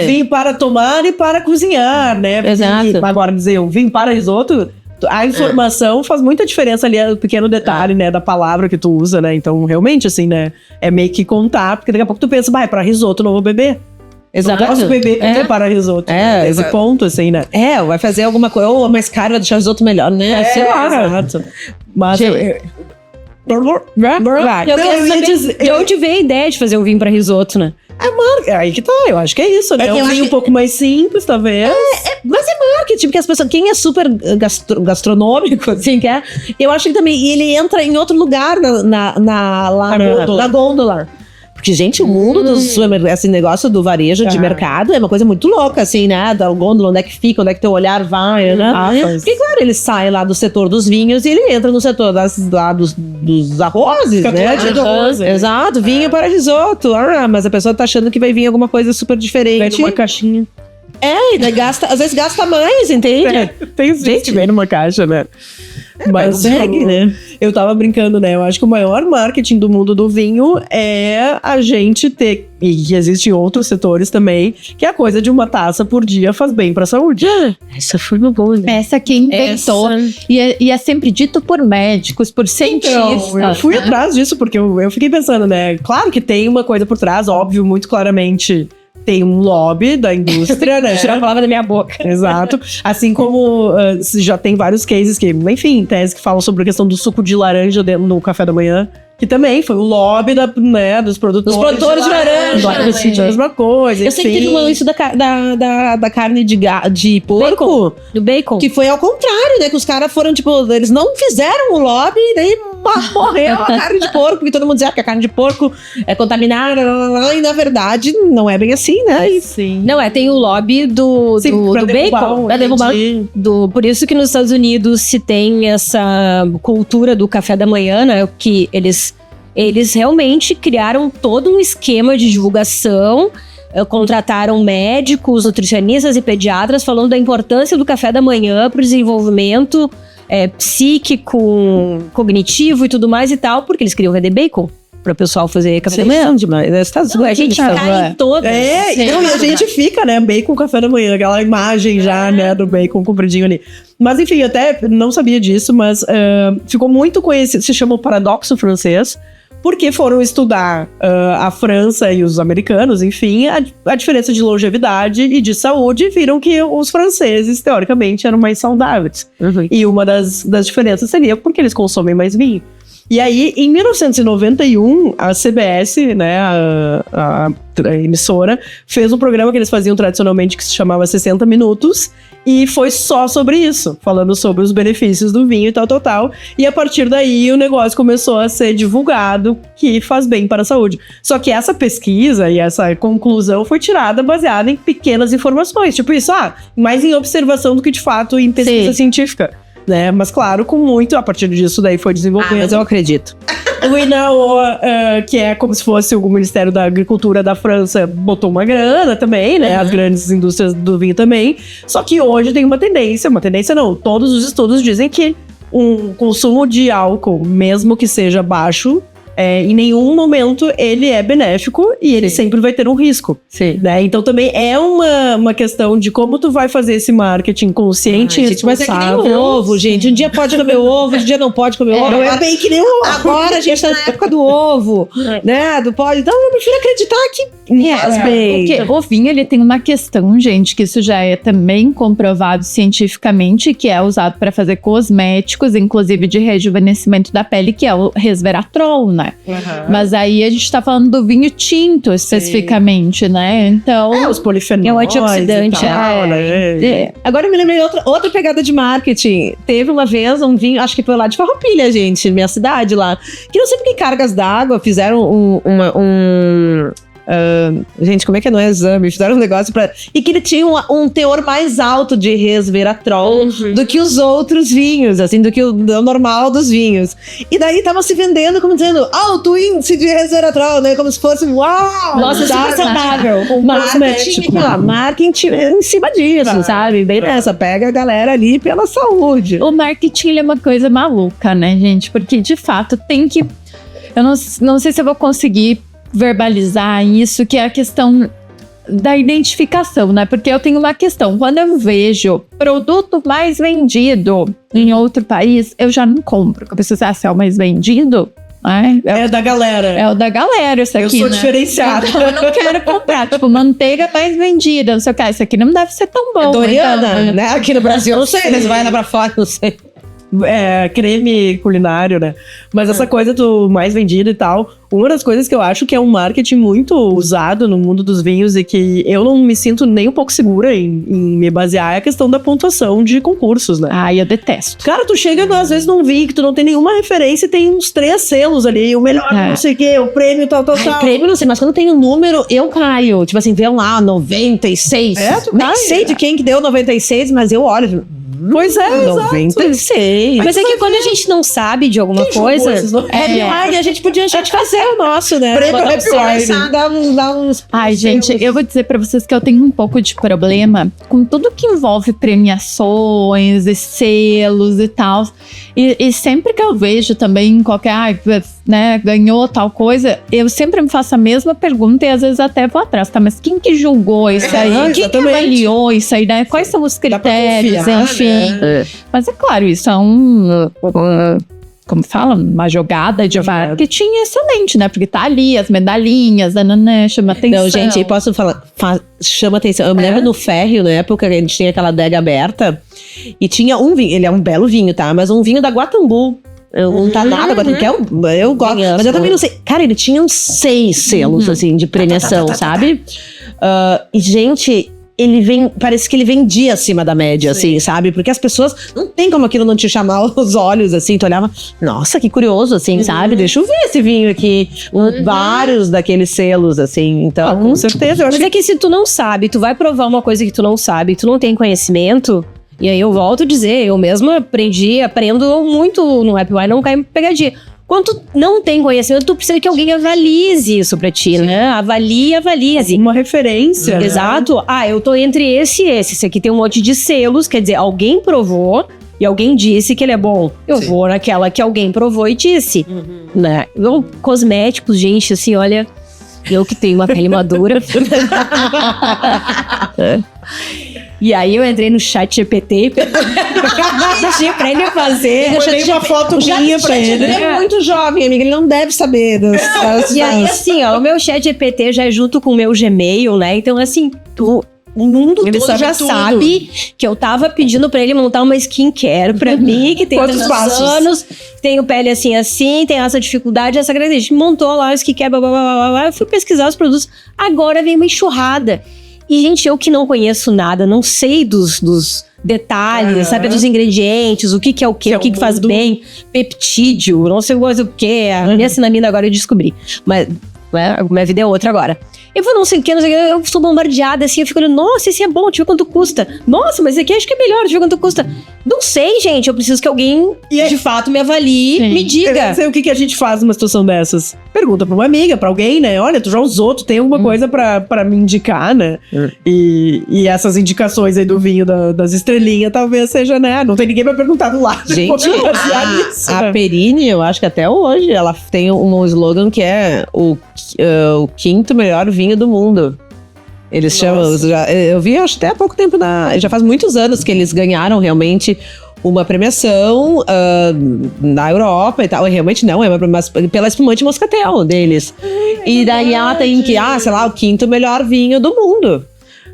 Vinho para tomar e para cozinhar, né? Exato. E agora dizer um vinho para risoto, a informação faz muita diferença ali, o pequeno detalhe, né, da palavra que tu usa, né? Então, realmente, assim, né, é meio que contar, porque daqui a pouco tu pensa, é para risoto, não vou beber. Exato. Não posso beber para risoto. Esse ponto, assim, né? Vai fazer alguma coisa, ou mais caro, vai deixar o risoto melhor, né? Sei lá, exato. Mas eu quero saber de onde veio a ideia de fazer um vinho para risoto, né? Aí que tá, eu acho que é isso, né? Um vinho um pouco mais simples, talvez. Mas é marketing, porque as pessoas, quem é super gastronômico, assim, eu acho que também, e ele entra em outro lugar na gôndola. Porque, gente, o mundo esse negócio do varejo de mercado é uma coisa muito louca, assim, né? Da gôndola, onde é que fica, onde é que teu olhar vai, né? Porque, claro, ele sai lá do setor dos vinhos e ele entra no setor dos arrozes, né? De arroz, Exato, vinho para risoto. Mas a pessoa tá achando que vai vir alguma coisa super diferente. Vem numa caixinha. E daí às vezes gasta mais, entende? Tem gente que vem numa caixa, né? Mas segue, né? Eu tava brincando, né? Eu acho que o maior marketing do mundo do vinho é a gente ter, e existem outros setores também, que é a coisa de uma taça por dia faz bem pra saúde. Essa foi uma boa, né? Essa quem inventou. E é sempre dito por médicos, por cientistas. Então, eu fui atrás disso, porque eu fiquei pensando, né? Claro que tem uma coisa por trás, óbvio, muito claramente tem um lobby da indústria, né? Tirar a palavra da minha boca. Exato. Assim como já tem vários cases que, enfim, teses que falam sobre a questão do suco de laranja no café da manhã. Que também foi o lobby dos produtores. Dos produtores de laranja. A mesma coisa. Eu sei que teve um lance da carne de porco. Do bacon. Que foi ao contrário, né? Que os caras foram, tipo, eles não fizeram o lobby, daí morreu a carne de porco, porque todo mundo dizia que a carne de porco é contaminada, e na verdade não é bem assim, né? Sim. Não, tem o lobby do bacon. Pra derrubar. Por isso que nos Estados Unidos se tem essa cultura do café da manhã, né? Que eles realmente criaram todo um esquema de divulgação, contrataram médicos, nutricionistas e pediatras falando da importância do café da manhã para o desenvolvimento psíquico, cognitivo e tudo mais e tal, porque eles queriam vender bacon para o pessoal fazer café da manhã. A gente cai em todas. E a gente fica, né? Bacon café da manhã, aquela imagem já, né? Do bacon compridinho ali. Mas enfim, eu até não sabia disso, mas ficou muito conhecido, se chama o paradoxo francês, porque foram estudar a França e os americanos, enfim, a diferença de longevidade e de saúde, e viram que os franceses, teoricamente, eram mais saudáveis. Uhum. E uma das diferenças seria porque eles consomem mais vinho. E aí, em 1991, a CBS, né, a emissora, fez um programa que eles faziam tradicionalmente que se chamava 60 Minutos, e foi só sobre isso, falando sobre os benefícios do vinho e tal. E a partir daí, o negócio começou a ser divulgado que faz bem para a saúde. Só que essa pesquisa e essa conclusão foi tirada baseada em pequenas informações. Tipo isso, mais em observação do que de fato em pesquisa científica. Né? Mas claro, com muito, a partir disso daí foi desenvolvendo. Mas eu acredito. O INAO, que é como se fosse o Ministério da Agricultura da França, botou uma grana também, né? As grandes indústrias do vinho também. Só que hoje tem uma tendência não, todos os estudos dizem que um consumo de álcool, mesmo que seja baixo, em nenhum momento ele é benéfico e ele sempre vai ter um risco. Sim. Né? Então também é uma questão de como tu vai fazer esse marketing consciente e responsável. Mas é que nem o ovo, gente. Um dia pode comer ovo, outro dia não pode comer ovo. Não é bem que nem o ovo. Agora a gente tá na época do ovo, né? Do pode. Então eu prefiro acreditar que Porque o vinho, ele tem uma questão, gente, que isso já é também comprovado cientificamente, que é usado para fazer cosméticos, inclusive de rejuvenescimento da pele, que é o resveratrol, né? Mas aí a gente tá falando do vinho tinto, especificamente, né? Então... os polifenóis. É um antioxidante. Né? Agora eu me lembrei outra pegada de marketing. Teve uma vez um vinho, acho que foi lá de Farroupilha, gente, minha cidade lá, que não sei por que cargas d'água fizeram gente, como é que não é exame? Fizeram um negócio e que ele tinha um teor mais alto de resveratrol do que os outros vinhos, assim, do que o normal dos vinhos. E daí tava se vendendo como dizendo alto índice de resveratrol, né? Como se fosse uau! Nossa, super saudável. Marketing em cima disso, sabe? Bem nessa, pega a galera ali pela saúde. O marketing, ele é uma coisa maluca, né, gente? Porque, de fato, tem que... Eu não sei se eu vou conseguir verbalizar isso, que é a questão da identificação, né? Porque eu tenho uma questão, quando eu vejo produto mais vendido em outro país, eu já não compro, porque eu preciso se é o mais vendido, né? É da galera. É o da galera, isso aqui, eu sou né? diferenciada. Então, eu não quero comprar, tipo, manteiga mais vendida, não sei o que, isso aqui não deve ser tão bom. Doriana, né? Aqui no Brasil, eu não sei, mas vai lá pra fora, não sei. Creme culinário, né? Mas essa coisa do mais vendido e tal, uma das coisas que eu acho que é um marketing muito usado no mundo dos vinhos e que eu não me sinto nem um pouco segura em me basear é a questão da pontuação de concursos, né? Ai, eu detesto. Cara, tu chega às vezes num vinho que tu não tem nenhuma referência e tem uns 3 selos ali, o melhor, não sei o quê, o prêmio, tal. Prêmio não sei, mas quando tem um número, eu caio. Tipo assim, vê lá, 96. Tu nem cai, sei de quem que deu 96, mas eu olho. Pois é, 96. Mas é que quando a gente não sabe de alguma coisa... Happy Wine, a gente podia deixar de fazer o nosso, né? Prêmio Happy Wine. Dar uns... Ai, gente, eu vou dizer pra vocês que eu tenho um pouco de problema com tudo que envolve premiações e selos e tal. E sempre que eu vejo também qualquer, né, ganhou tal coisa, eu sempre me faço a mesma pergunta e às vezes até vou atrás, tá? Mas quem que julgou isso aí? Quem que avaliou isso aí, né? Quais são os critérios, enfim. Mas é claro, isso é como fala, uma jogada de marketing excelente, né? Porque tá ali as medalhinhas, né? Chama atenção. Não, gente, eu posso falar, chama atenção. Eu me lembro no Férreo, na época, a gente tinha aquela adega aberta e tinha um vinho, ele é um belo vinho, tá? Mas um vinho da Guatambu. Não tá nada, Guatambu, que eu gosto. Mas eu também não sei. Cara, ele tinha uns 6 selos, assim, de premiação, sabe? E, gente, parece que ele vendia acima da média, assim, sabe? Porque as pessoas, não tem como aquilo não te chamar os olhos, assim, tu olhava, nossa, que curioso, assim, sabe? Deixa eu ver esse vinho aqui, vários daqueles selos, assim, então, com certeza. Mas é que se tu não sabe, tu vai provar uma coisa que tu não sabe, tu não tem conhecimento, e aí eu volto a dizer, eu mesma aprendo muito no Happy Wine, não cai em pegadinha. Quando tu não tem conhecimento, tu precisa que alguém avalize isso pra ti, né? Avalize. Uma referência. Exato. Ah, eu tô entre esse e esse. Esse aqui tem um monte de selos, quer dizer, alguém provou e alguém disse que ele é bom. Eu vou naquela que alguém provou e disse, né? Cosméticos, gente, assim, olha, eu que tenho uma pele madura. E aí eu entrei no chat GPT pedi pra ele fazer. Eu mandei uma foto minha pra ele. Ele é muito jovem, amiga, ele não deve saber E aí, assim, ó, o meu chat GPT já é junto com o meu Gmail, né? Então, assim, o mundo Ele todo sabe já tudo. sabe que eu tava pedindo pra ele montar uma skincare pra mim, que tem Quantos tantos passos? anos, tenho pele assim, tem essa dificuldade, essa característica. Montou lá o skincare, blá, blá, blá, blá, blá. Eu fui pesquisar os produtos. Agora vem uma enxurrada. E, gente, eu que não conheço nada, não sei dos detalhes, sabe, dos ingredientes, o que é o quê, o que faz bem, peptídeo, não sei o que, a minha sinamida agora eu descobri. Mas, né, minha vida é outra agora. Eu vou não sei o que, eu sou bombardeada assim, eu fico olhando, nossa, esse é bom, deixa eu ver quanto custa. Nossa, mas esse aqui acho que é melhor, deixa eu ver quanto custa. Não sei, gente, eu preciso que alguém, de fato, me avalie, me Eu diga. não sei o que a gente faz numa situação dessas. Pergunta pra uma amiga, pra alguém, né? Olha, tu já usou, tu tem alguma coisa pra me indicar, né? E essas indicações aí do vinho das estrelinhas talvez seja, né? Não tem ninguém pra perguntar do lado. Gente, Vou basear nisso, a né? Perini, eu acho que até hoje, ela tem um slogan que é o 5º melhor vinho do mundo. Eles chamam, eu vi acho até há pouco tempo, já faz muitos anos que eles ganharam realmente uma premiação na Europa e tal. Realmente não, mas pela espumante moscatel deles. E daí ela tem que, sei lá, o 5º melhor vinho do mundo.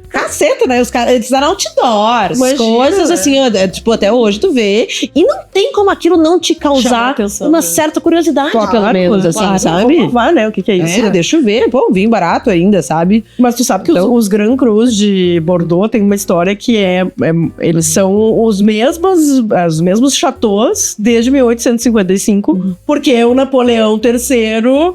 Caceta, né? Os caras, eles fizeram outdoors, Imagina, coisas assim, tipo, até hoje tu vê. E não tem como aquilo não te causar atenção, uma né? certa curiosidade, Claro, pelo menos, assim, claro. sabe? Vou provar, né? O que é isso? Deixa eu ver. Pô, um vinho barato ainda, sabe? Mas tu sabe que Então- os Grand Crus de Bordeaux tem uma história que eles são os mesmos chateaus desde 1855, porque o Napoleão III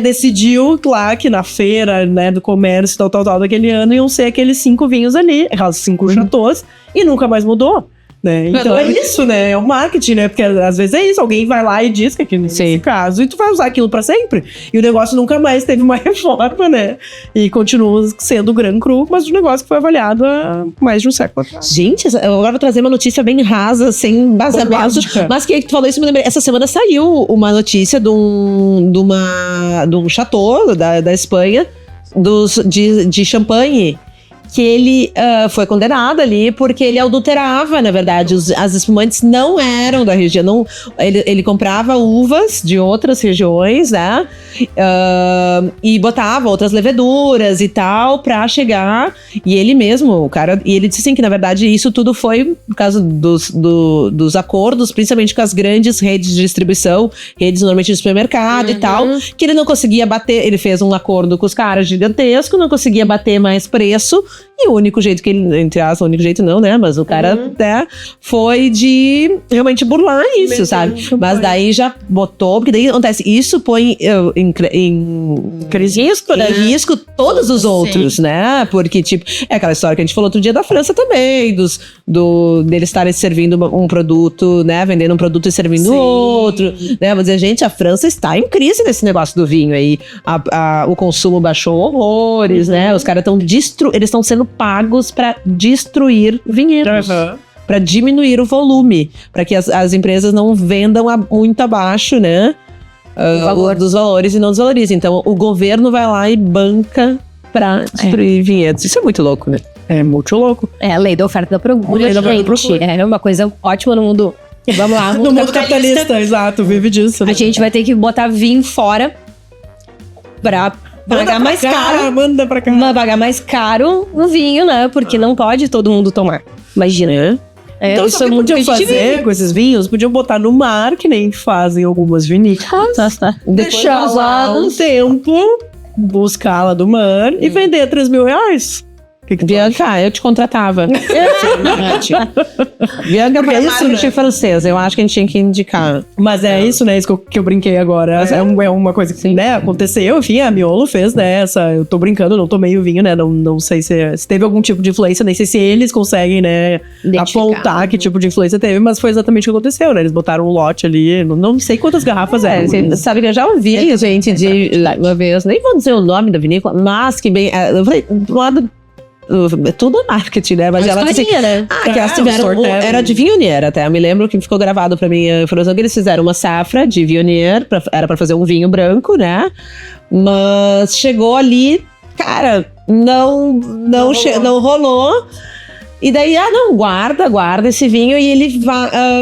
decidiu lá que na feira, né, do comércio tal daquele ano iam ser aqueles 5 vinhos ali, aquelas 5 chateaus, e nunca mais mudou. Né? Então é isso, né? É o marketing, né? Porque às vezes é isso, alguém vai lá e diz que aqui nesse caso, e tu vai usar aquilo pra sempre. E o negócio nunca mais teve uma reforma, né? E continua sendo o Grand Cru, mas um negócio que foi avaliado há mais de um século atrás. Gente, eu agora vou trazer uma notícia bem rasa, sem baseamento. Bombástica. Mas que tu falou isso, me lembrei. Essa semana saiu uma notícia de um chateau da Espanha, de champanhe, que ele foi condenado ali porque ele adulterava, na verdade. As espumantes não eram da região. Ele comprava uvas de outras regiões, né? E botava outras leveduras e tal pra chegar. E ele mesmo, o cara... E ele disse assim que, na verdade, isso tudo foi por causa dos acordos, principalmente com as grandes redes de distribuição, redes normalmente de supermercado e tal, que ele não conseguia bater. Ele fez um acordo com os caras gigantesco, não conseguia bater mais preço. E o único jeito que ele, entre aspas, o único jeito não, né? Mas o cara, né, foi de realmente burlar isso, sabe? Mas daí já botou, porque daí acontece, isso põe em risco, né? Em risco todos os outros, né? Porque, tipo, é aquela história que a gente falou outro dia da França também, deles estarem servindo um produto, né? Vendendo um produto e servindo outro, né? Vou dizer, gente, a França está em crise nesse negócio do vinho aí. O consumo baixou horrores, né? Os caras estão eles estão sendo pagos para destruir vinhedos. Para diminuir o volume, para que as empresas não vendam muito abaixo, né? Dos valores e não desvalorizem. Então, o governo vai lá e banca para destruir vinhedos. Isso é muito louco, né? É muito louco. É a lei da oferta e da procura, Lei da oferta e da gente. procura. É uma coisa ótima no mundo Vamos lá, No mundo capitalista, exato, vive disso. Né? A gente vai ter que botar vinho fora pra pagar mais caro. Manda pra cá. Pagar mais caro o vinho, né? Porque não pode todo mundo tomar. Imagina. Então, isso sabe o que podiam fazer com esses vinhos? Podiam botar no mar, que nem fazem algumas vinícolas. Deixar lá um tempo, buscar lá do mar e vender R$3.000. Que Bianca, eu te contratava. Bianca, pra isso, marketing né? francês. Eu acho que a gente tinha que indicar. Mas é isso, né? Isso que eu brinquei agora. É uma coisa que, né, aconteceu. Enfim, a Miolo fez, né? Eu tô brincando, não tomei o vinho, né? Não sei se teve algum tipo de influência, nem sei se eles conseguem, né, apontar que tipo de influência teve, mas foi exatamente o que aconteceu, né? Eles botaram um lote ali, não sei quantas garrafas eram. Você sabe que eu já ouvi gente de uma vez, nem vou dizer o nome da vinícola, mas que bem. Eu falei, do lado. Tudo marketing, né? Mas ela disse assim, né? que elas tiveram era de Viognier até. Eu me lembro que ficou gravado pra mim a informação que eles fizeram uma safra de Viognier, era pra fazer um vinho branco, né? Mas chegou ali, cara, não rolou. E daí, não, guarda esse vinho. E ele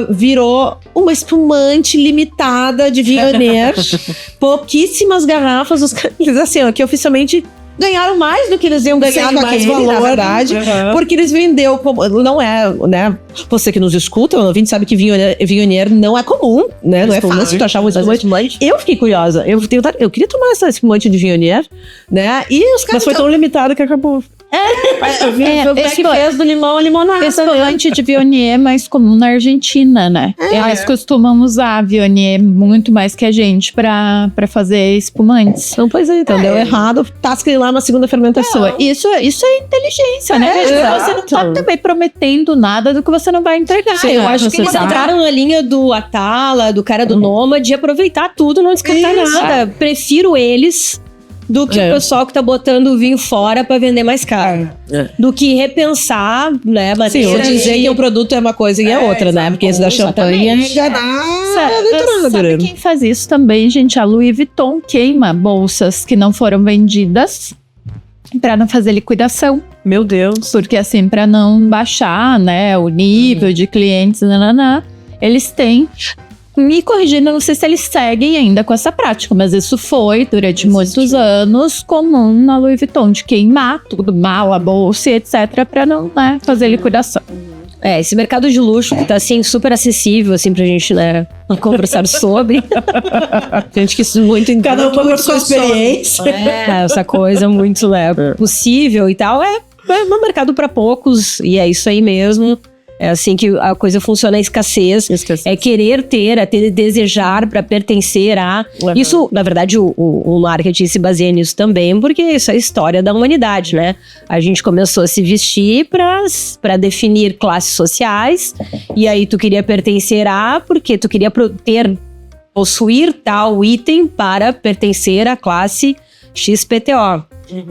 virou uma espumante limitada de Viognier. Pouquíssimas garrafas. Os caras, assim, ó, que oficialmente ganharam mais do que eles iam ganhar naquele, na verdade. Porque eles vendeu como... Não é, né? Você que nos escuta, o ouvinte sabe que Viognier não é comum, né? Não é fácil tu achar um espumante. Eu fiquei curiosa. Eu queria tomar essa espumante de Viognier, né? E os caras... Mas foi tão limitado que acabou. que fez do limão a limonada. Espumante de Viognier é mais comum na Argentina, né? Eles costumam usar Viognier muito mais que a gente pra fazer espumantes. Então, pois é, então deu errado. Tasca lá uma segunda fermentação. Isso é inteligência, né? Você não tá também prometendo nada do que você não vai entregar. Sim, eu acho que eles entraram na linha do Atala, do cara do Nômade, de aproveitar tudo, não descartar nada. Prefiro eles do que o pessoal que tá botando o vinho fora pra vender mais caro. Do que repensar, né? Sim, ou dizer que o produto é uma coisa e é outra, né? Porque esse da champanhe é enganar. Sabe quem faz isso também, gente? A Louis Vuitton queima bolsas que não foram vendidas pra não fazer liquidação. Meu Deus. Porque assim, pra não baixar, né, o nível de clientes, eles têm... Me corrigindo, não sei se eles seguem ainda com essa prática, mas isso foi, durante muitos anos, comum na Louis Vuitton, de queimar tudo, mala, bolsa, etc., pra não, né, fazer liquidação. Esse mercado de luxo que tá, assim, super acessível, assim, pra gente, né, conversar sobre. Gente que muito... Cada uma com a sua experiência. Essa coisa muito, né, possível e tal, é um mercado pra poucos, e é isso aí mesmo. É assim que a coisa funciona, a escassez. É querer ter, é ter desejar para pertencer a... Isso, na verdade, o marketing se baseia nisso também, porque isso é a história da humanidade, né? A gente começou a se vestir para definir classes sociais, e aí tu queria pertencer a... Porque tu queria possuir tal item para pertencer à classe XPTO.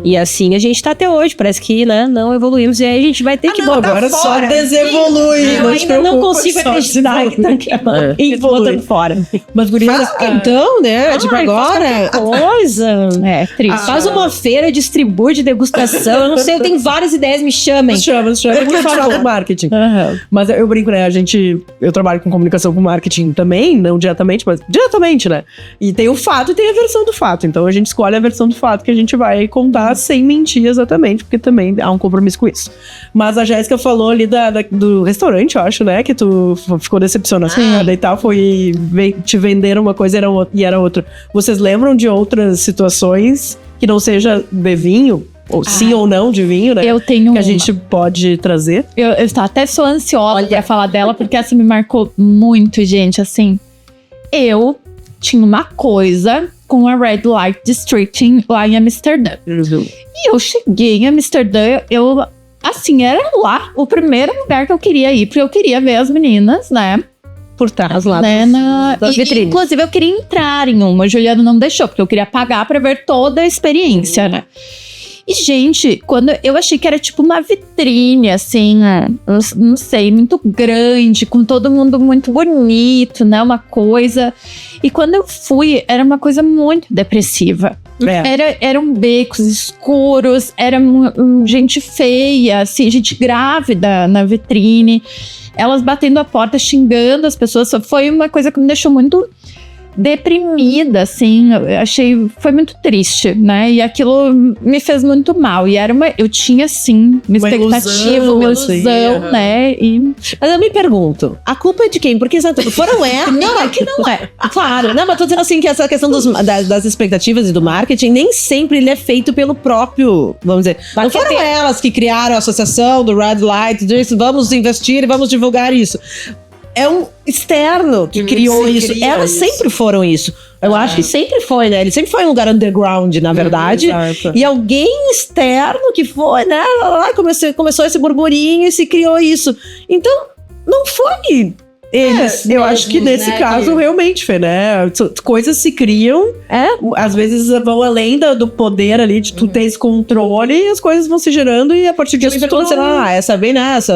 E assim a gente tá até hoje, parece que, né, não evoluímos, e aí a gente vai ter que botar agora fora. Só desevolui. Eu ainda não consigo acreditar que tá botando fora. Mas gurias, então, né, tipo agora coisa. É triste. Faz uma feira, distribui de degustação, eu não sei, eu tenho várias ideias, me chamem. chama. Eu vou falar com marketing. Mas eu brinco, né, eu trabalho com comunicação com marketing também, não diretamente, mas diretamente, né? E tem o fato e tem a versão do fato, então a gente escolhe a versão do fato que a gente vai contar sem mentir exatamente, porque também há um compromisso com isso. Mas a Jéssica falou ali do restaurante, eu acho, né? Que tu ficou decepcionada e tal, te venderam uma coisa e era outra. Vocês lembram de outras situações que não seja de vinho? Ou sim ou não de vinho, né? Eu tenho que a gente pode trazer. Eu até sou ansiosa pra falar dela, porque essa me marcou muito, gente, assim. Eu tinha uma coisa com a Red Light District lá em Amsterdã. E eu cheguei em Amsterdã, assim, era lá o primeiro lugar que eu queria ir, porque eu queria ver as meninas, né? Por trás lá das vitrines. Inclusive, eu queria entrar em uma, a Juliana não deixou, porque eu queria pagar pra ver toda a experiência, né? E, gente, quando eu achei que era tipo uma vitrine, assim, não sei, muito grande, com todo mundo muito bonito, né? Uma coisa. E quando eu fui, era uma coisa muito depressiva. Eram becos escuros, era gente feia, assim, gente grávida na vitrine. elas batendo a porta, xingando as pessoas. Foi uma coisa que me deixou muito deprimida, assim, foi muito triste, né, e aquilo me fez muito mal, e eu tinha, sim, uma expectativa, uma ilusão, né, Mas eu me pergunto, a culpa é de quem? Porque foram elas? Não, é que não é. Claro, não, mas tô dizendo assim que essa questão das expectativas e do marketing, nem sempre ele é feito pelo próprio, vamos dizer, não foram elas que criaram a associação do Red Light, disse, vamos investir e vamos divulgar isso. É um externo que criou isso. Elas sempre foram isso. Eu acho que sempre foi, né? Ele sempre foi um lugar underground, na verdade. E alguém externo que foi, né? Lá começou esse burburinho e se criou isso. Então, não foi eles. Eu acho que nesse caso, realmente, Fê, né? Coisas se criam. Às vezes vão além do poder ali, de tu ter esse controle, e as coisas vão se gerando, e a partir disso tu vai pensando, essa bem nessa,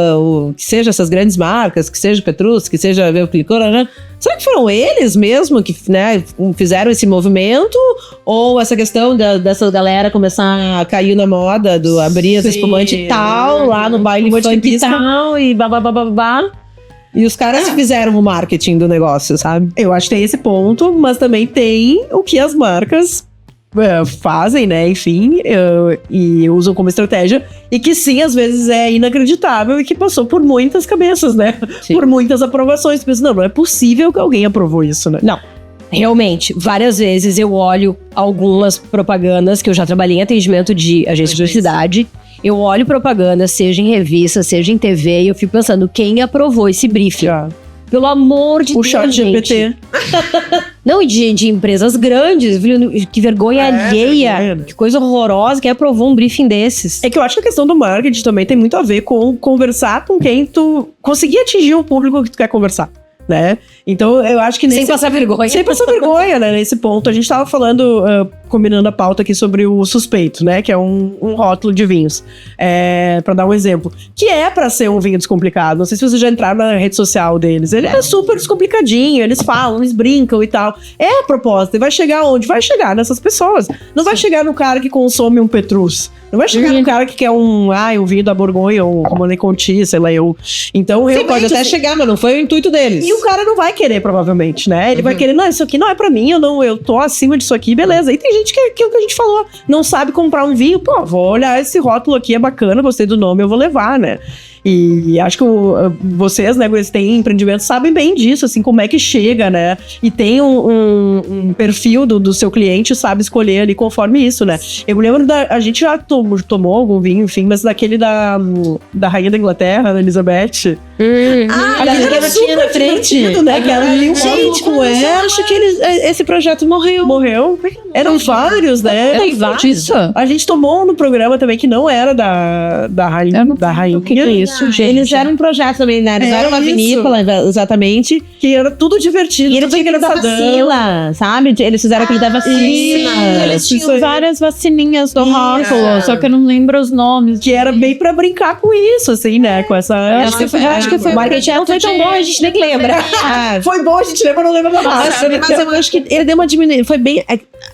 que seja essas grandes marcas, que seja Petrus, que seja Velclicora, né? Será que foram eles mesmo que, né, fizeram esse movimento? Ou essa questão dessa galera começar a cair na moda do abrir as espumantes e tal, lá no baile funk e tal, e babá. E os caras fizeram o marketing do negócio, sabe? Eu acho que tem esse ponto, mas também tem o que as marcas fazem, né? Enfim, e usam como estratégia. E que sim, às vezes é inacreditável e que passou por muitas cabeças, né? Sim. Por muitas aprovações. Mas não é possível que alguém aprovou isso, né? Não. Realmente, várias vezes eu olho algumas propagandas que eu já trabalhei em atendimento de agência de publicidade. Eu olho propaganda, seja em revista, seja em TV, e eu fico pensando, quem aprovou esse briefing? Pelo amor de Deus, o chat GPT. Não, de empresas grandes, que vergonha alheia, que coisa horrorosa, quem aprovou um briefing desses. É que eu acho que a questão do marketing também tem muito a ver com conversar com quem tu conseguir atingir o público que tu quer conversar, né? Então, eu acho que sem passar vergonha. Sem passar vergonha, né? Nesse ponto. A gente tava falando, combinando a pauta aqui sobre o Suspeito, né? Que é um rótulo de vinhos. Pra dar um exemplo. Que é pra ser um vinho descomplicado. Não sei se vocês já entraram na rede social deles. Ele é super descomplicadinho. Eles falam, eles brincam e tal. É a proposta. E vai chegar onde? Vai chegar nessas pessoas. Não vai chegar no cara que consome um Petrus. Não vai chegar no cara que quer um vinho da Borgonha, ou Romane Conti, sei lá eu. Então, realmente, pode até chegar, mas não foi o intuito deles. E o cara não vai querer, provavelmente, né? Ele vai querer, não, isso aqui não é pra mim, eu tô acima disso aqui, beleza. E tem gente que é o que a gente falou, não sabe comprar um vinho, pô, vou olhar esse rótulo aqui, é bacana, gostei do nome, eu vou levar, né? E acho que vocês, né, eles têm empreendimentos, sabem bem disso, assim, como é que chega, né? E tem um perfil do seu cliente, sabe escolher ali conforme isso, né? Eu me lembro a gente já tomou algum vinho, enfim, mas daquele da Rainha da Inglaterra, da Elizabeth. Aquela tinha na frente, né? Aquela ali, gente, acho que esse projeto morreu. Eram vários, né? Tem vários. A gente tomou no programa também que não era da Rainha. O que é isso, gente? Eles eram um projeto também, né? Eles eram uma vinícola, exatamente. Que era tudo divertido. E eles tinham aquele da vacina, sabe? Eles fizeram aquele da vacina. Eles tinham várias vacininhas do rótulo, só que eu não lembro os nomes. Que era bem pra brincar com isso, assim, né? Com essa... Acho que foi o marketing não foi tão bom, a gente nem lembra. Foi bom, a gente lembra, não lembra mais. Mas eu acho que ele deu uma diminuída. Foi bem...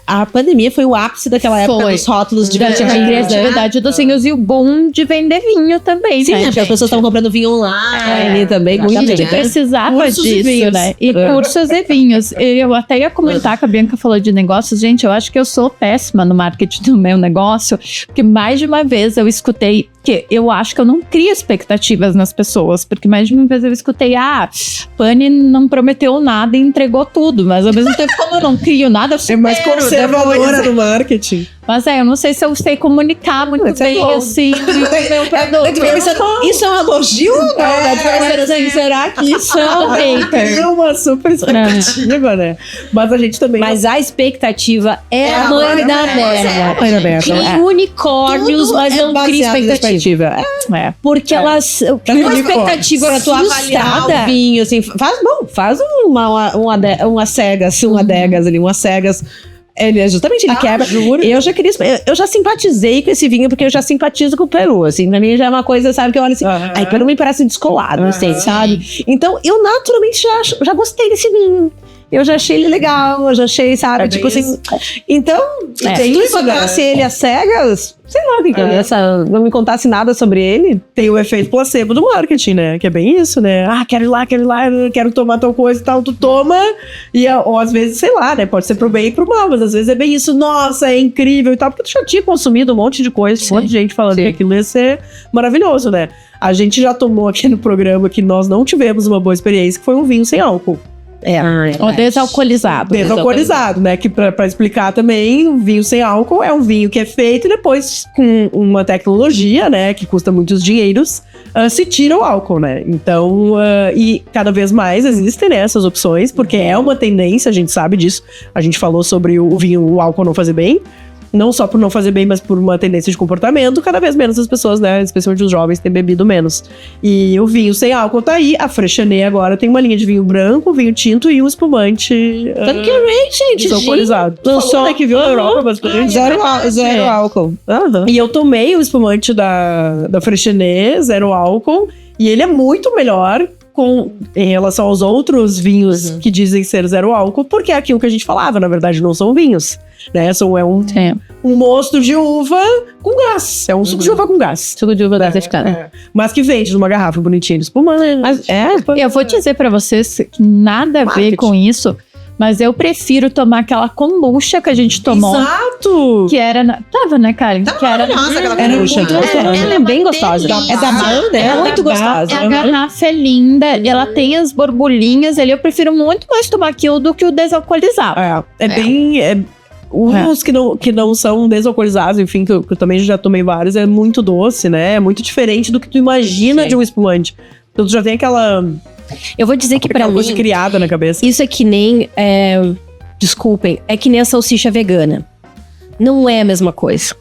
A pandemia foi o ápice daquela época dos rótulos de criatividade dos vinhos e o boom de vender vinho também. Sim, né? Porque as pessoas estavam comprando vinho online também. A gente precisava disso, né? E cursos e vinhos. Eu até ia comentar que a Bianca falou de negócios. Gente, eu acho que eu sou péssima no marketing do meu negócio, porque mais de uma vez eu escutei que eu acho que eu não crio expectativas nas pessoas, porque mais de uma vez eu escutei, Pani não prometeu nada e entregou tudo, mas ao mesmo tempo, como eu não crio nada, eu é mais conservadora do marketing. Mas eu não sei se eu sei comunicar muito bem, assim. Isso é um elogio? Será que isso é um hater? É uma super expectativa, né? Mas a gente também... Mas a expectativa é a mãe da merda. Cria unicórnios, mas não cria expectativa. Porque elas... Uma expectativa pra tu avaliar o vinho, assim, faz uma cegas ali, umas cegas. Ele quebra. Juro. Eu já simpatizei com esse vinho, porque eu já simpatizo com o Peru, assim, pra mim já é uma coisa, sabe, que eu olho assim, aí Peru me parece descolado, assim, sabe? Então, eu naturalmente já gostei desse vinho. eu já achei ele legal, eu já achei, sabe? É Tipo bem assim. Então, se tu encontrasse ele às cegas, sei lá, não me contasse nada sobre ele. Tem o efeito placebo do marketing, né? Que é bem isso, né? Ah, quero ir lá, quero tomar tal coisa e tal. Tu toma, ou às vezes, sei lá, né? Pode ser pro bem e pro mal, mas às vezes é bem isso. Nossa, é incrível e tal. Porque tu já tinha consumido um monte de coisa, um monte de gente falando que aquilo ia ser maravilhoso, né? A gente já tomou aqui no programa que nós não tivemos uma boa experiência, que foi um vinho sem álcool. Ou desalcoolizado. Desalcoolizado, né? Que pra explicar também, o vinho sem álcool é um vinho que é feito e depois, com uma tecnologia, né? Que custa muitos dinheiros, se tira o álcool, né? Então, e cada vez mais existem, né, essas opções, porque é uma tendência, a gente sabe disso. A gente falou sobre o vinho, o álcool não fazer bem. Não só por não fazer bem, mas por uma tendência de comportamento, cada vez menos as pessoas, né, especialmente os jovens, têm bebido menos. E o vinho sem álcool tá aí. A Freixenet agora tem uma linha de vinho branco, vinho tinto e um espumante Tanto que eu gente, desalcoolizado. lançou Que viu na Europa, basicamente. Zero álcool. E eu tomei o espumante da Freixenet, zero álcool, e ele é muito melhor em relação aos outros vinhos que dizem ser zero álcool, porque é aquilo que a gente falava, na verdade não são vinhos, né? Um mosto de uva com gás. É um suco de uva com gás. Suco de uva gasificado. Mas que vende numa garrafa bonitinha de espumante. Mas Eu vou dizer pra vocês que nada a ver com isso, mas eu prefiro tomar aquela kombucha que a gente tomou. Exato! Que era Tava, né, Karen? Que era Era muito gostosa. ela é bem gostosa. É da banda, é muito gostosa. A garrafa é linda, e ela tem as borbulhinhas ali. Eu prefiro muito mais tomar aquilo do que o desalcoolizado. Bem... Os que não são desalcoolizados, enfim, que eu também já tomei vários, é muito doce, né? É muito diferente do que tu imagina de um espumante. Então tu já tem aquela Eu vou dizer que pra mim, coisa criada na cabeça. isso é que nem... desculpem, é que nem a salsicha vegana. Não é a mesma coisa.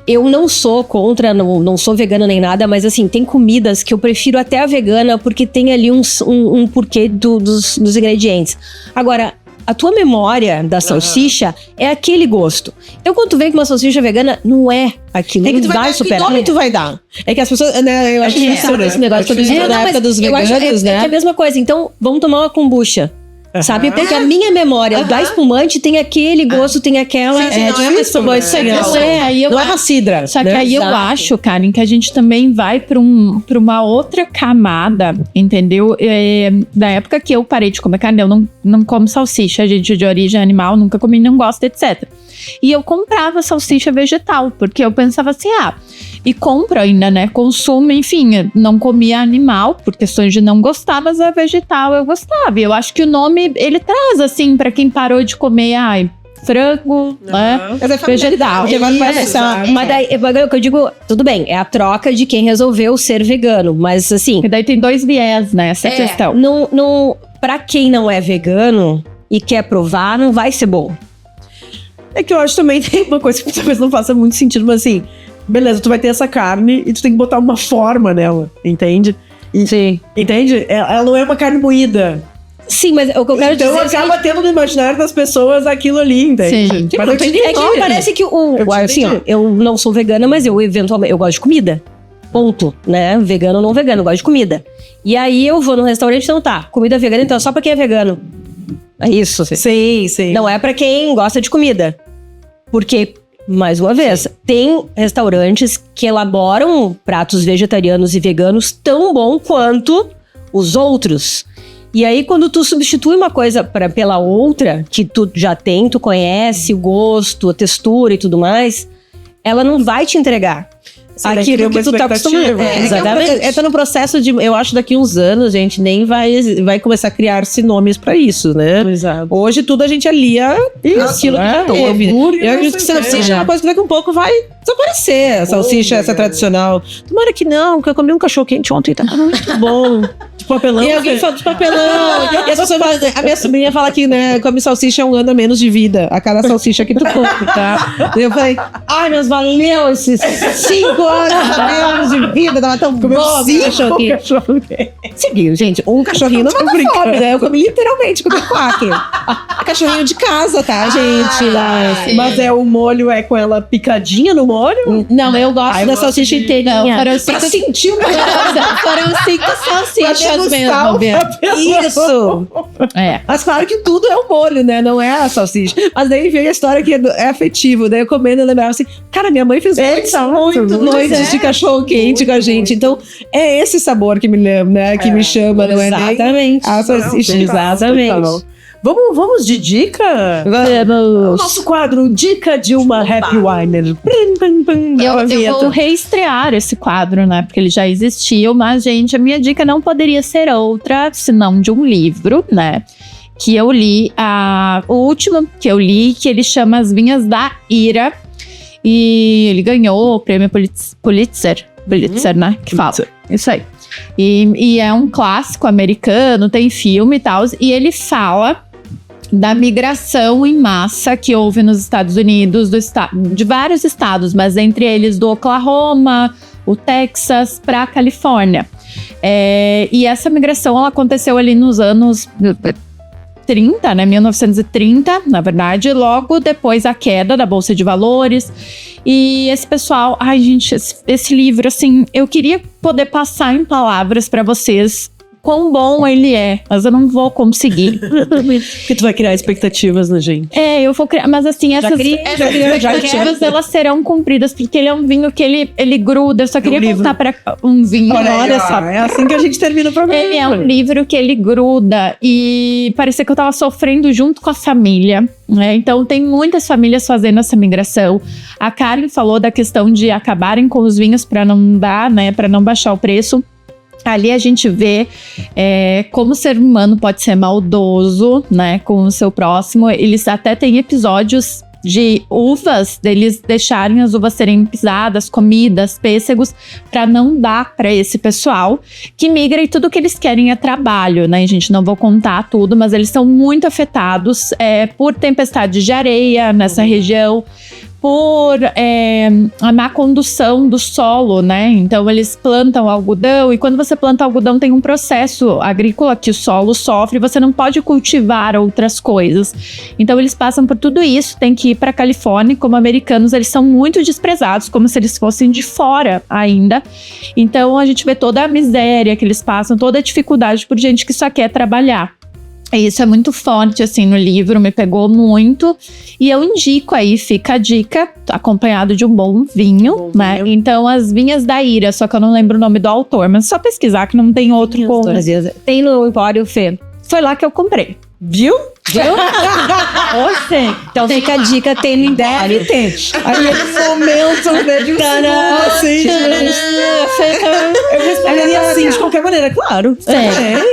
Eu não sou contra, não sou vegana nem nada, mas assim, tem comidas que eu prefiro até a vegana porque tem ali um porquê dos ingredientes. Agora, a tua memória da salsicha é aquele gosto. Então, quando tu vem com uma salsicha vegana, não é aquilo. É que tu não vai que superar. nome tu vai dar? É que as pessoas, né, eu acho que esse negócio quando eles na época dos veganos, é né? a mesma coisa. Então, vamos tomar uma kombucha. Sabe? Porque a minha memória da espumante tem aquele gosto, tem aquela... Não é uma espumante, não é uma cidra. Só que né? aí eu acho, Karen, que a gente também vai pra uma outra camada, entendeu? Da época que eu parei de comer carne, eu não como salsicha, gente de origem animal, nunca comi, não gosto, etc. E eu comprava salsicha vegetal, porque eu pensava assim, e compro ainda, né? Consumo, enfim, não comia animal, por questões de não gostar, mas a vegetal eu gostava. E eu acho que o nome, ele traz, assim, pra quem parou de comer, frango, né? Vegetal. Mas daí, o que eu digo, tudo bem, é a troca de quem resolveu ser vegano, mas assim... E daí tem dois viés, né? Essa questão. Pra quem não é vegano e quer provar, não vai ser bom. É que eu acho também tem uma coisa que talvez não faça muito sentido, mas assim, beleza, tu vai ter essa carne e tu tem que botar uma forma nela, entende? Sim. Entende? Ela não é uma carne moída. Sim, mas o que eu quero dizer... Então acaba tendo no imaginário das pessoas aquilo ali, entende? Sim. Mas eu te É que parece que eu não sou vegana, mas eu eventualmente eu gosto de comida. Ponto, né? Vegano ou não vegano, eu gosto de comida. E aí eu vou no restaurante, então comida vegana, então é só pra quem é vegano. É isso. Sim, sim. Não é pra quem gosta de comida. Porque, mais uma vez, tem restaurantes que elaboram pratos vegetarianos e veganos tão bom quanto os outros. E aí, quando tu substitui uma coisa pela outra, que tu já tem, tu conhece o gosto, a textura e tudo mais, ela não vai te entregar aquilo que tu tá acostumado. Exatamente. Tá no processo de, eu acho, daqui uns anos, gente, nem vai começar a criar-se nomes pra isso, né? Exato. Hoje tudo a gente alia aquilo que já teve. Eu acredito que salsicha é uma coisa que daqui a um pouco vai desaparecer. A salsicha, essa tradicional. Tomara que não, porque eu comi um cachorro quente ontem, tá muito bom. De papelão. E alguém fala de papelão. E as pessoas falam, a minha sobrinha fala que, né, come salsicha 1 ano a menos de vida. A cada salsicha que tu come, tá? E eu falei, ai, mas valeu esses 5 anos de vida, tava tão bom esse cachorrinho. Seguiu, gente, um cachorrinho não mata fome, né? Eu comi literalmente, comi quack. Cachorrinho de casa, tá, gente? Mas o molho é com ela picadinha no molho? Não, eu gosto da salsicha inteirinha. Não, Pra sentir o Foram 5 salsichas mesmo, Bia. Isso! É. Mas claro que tudo é o molho, né? Não é a salsicha. Mas daí veio a história que é afetivo. Daí eu comendo, eu lembrava assim, cara, minha mãe fez muito noites de cachorro quente com a gente. Então, é esse sabor que me lembra, né? Que me chama, não é nem Exatamente. a salsicha. Exatamente. Vamos de dica? O nosso quadro Dica de uma Happy Winer. Eu vou reestrear esse quadro, né? Porque ele já existiu, mas, gente, a minha dica não poderia ser outra, senão de um livro, né? Que eu li, o último que eu li, que ele chama As Vinhas da Ira. E ele ganhou o prêmio Pulitzer, né? Que fala. Isso aí. E é um clássico americano, tem filme e tal. E ele fala da migração em massa que houve nos Estados Unidos, de vários estados, mas entre eles do Oklahoma, o Texas, para a Califórnia. E essa migração ela aconteceu ali nos anos 30, né, 1930, na verdade, logo depois a queda da Bolsa de Valores. E esse pessoal, ai gente, esse livro, assim, eu queria poder passar em palavras para vocês quão bom ele é, mas eu não vou conseguir. Porque tu vai criar expectativas na gente. Eu vou criar, mas assim, essas expectativas, elas serão cumpridas, porque ele é um vinho que ele gruda. Eu só queria contar para um vinho. Olha só, é assim que a gente termina o programa. Ele é um livro que ele gruda e parecia que eu tava sofrendo junto com a família, né? Então tem muitas famílias fazendo essa migração. A Karen falou da questão de acabarem com os vinhos para não dar, né, para não baixar o preço. Ali a gente vê como o ser humano pode ser maldoso, né, com o seu próximo. Eles até têm episódios de uvas, deles deixarem as uvas serem pisadas, comidas, pêssegos, para não dar para esse pessoal que migra, e tudo que eles querem é trabalho, né, gente? Não vou contar tudo, mas eles são muito afetados por tempestades de areia nessa região, por a má condução do solo, né? Então eles plantam algodão, e quando você planta algodão tem um processo agrícola que o solo sofre, você não pode cultivar outras coisas. Então eles passam por tudo isso, tem que ir para a Califórnia. Como americanos, eles são muito desprezados, como se eles fossem de fora ainda. Então a gente vê toda a miséria que eles passam, toda a dificuldade por gente que só quer trabalhar. E isso é muito forte, assim, no livro, me pegou muito. E eu indico aí, fica a dica, acompanhado de um bom vinho, né? Então, As Vinhas da Ira, só que eu não lembro o nome do autor, mas só pesquisar que não tem outro como. Tem no Empório Fê. Foi lá que eu comprei. Viu? Oxe. Então fica a dica, tem no Empório. Deve ter. Aquele momento, né, de assim, Eu responderia assim, de qualquer maneira, claro.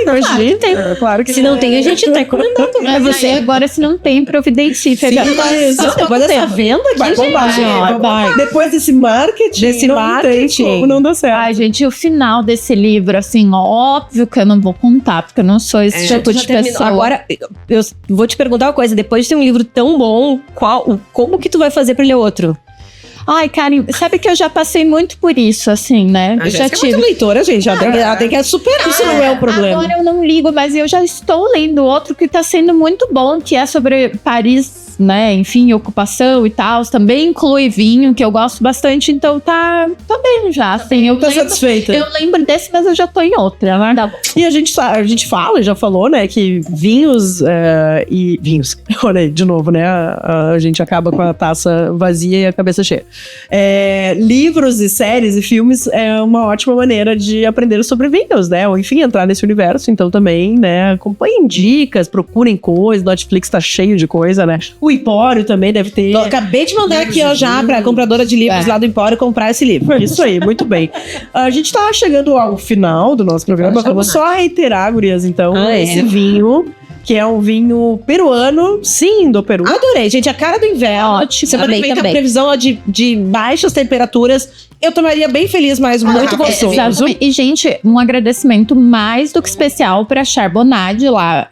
Imagina. Claro que Se não tem, a gente tá encomendando. Mas você agora, se não tem, providencie. depois dessa venda aqui, vai bombar, gente. Depois desse marketing, não tem como não dá certo. Ai, gente, o final desse livro, assim, óbvio que eu não vou contar, porque eu não sou esse tipo de pessoa. Agora, eu vou te perguntar uma coisa. Depois de ter um livro tão bom, como que tu vai fazer pra ler outro? Ai, Karen, sabe que eu já passei muito por isso, assim, né? Eu já tive. É muito leitora, gente. Ela tem que superar. Isso não é o problema. Agora eu não ligo, mas eu já estou lendo outro que tá sendo muito bom, que é sobre Paris, né? Enfim, ocupação e tal. Também inclui vinho, que eu gosto bastante, então tá bem já, assim. Eu tô satisfeita. Eu lembro desse, mas eu já tô em outra, né? Tá bom. E a gente fala, já falou, né, que vinhos e vinhos, olha aí, de novo, né, a gente acaba com a taça vazia e a cabeça cheia. Livros e séries e filmes é uma ótima maneira de aprender sobre vinhos, né, ou enfim, entrar nesse universo. Então também, né, acompanhem dicas, procurem coisas, Netflix tá cheio de coisa, né. O Empório também deve ter. Eu acabei de mandar aqui, ó, já pra compradora de livros lá do Empório comprar esse livro. Isso aí, muito bem. A gente tá chegando ao final do nosso programa. Vamos só reiterar, gurias, então, esse vinho, que é um vinho peruano, sim, do Peru. Adorei, gente, a cara do inverno. Ótimo, Semana que vem tem a previsão ó, de baixas temperaturas eu tomaria bem feliz mais uma Muito garrafa. gostoso. Exatamente. E, gente, um agradecimento mais do que especial pra Charbonade lá.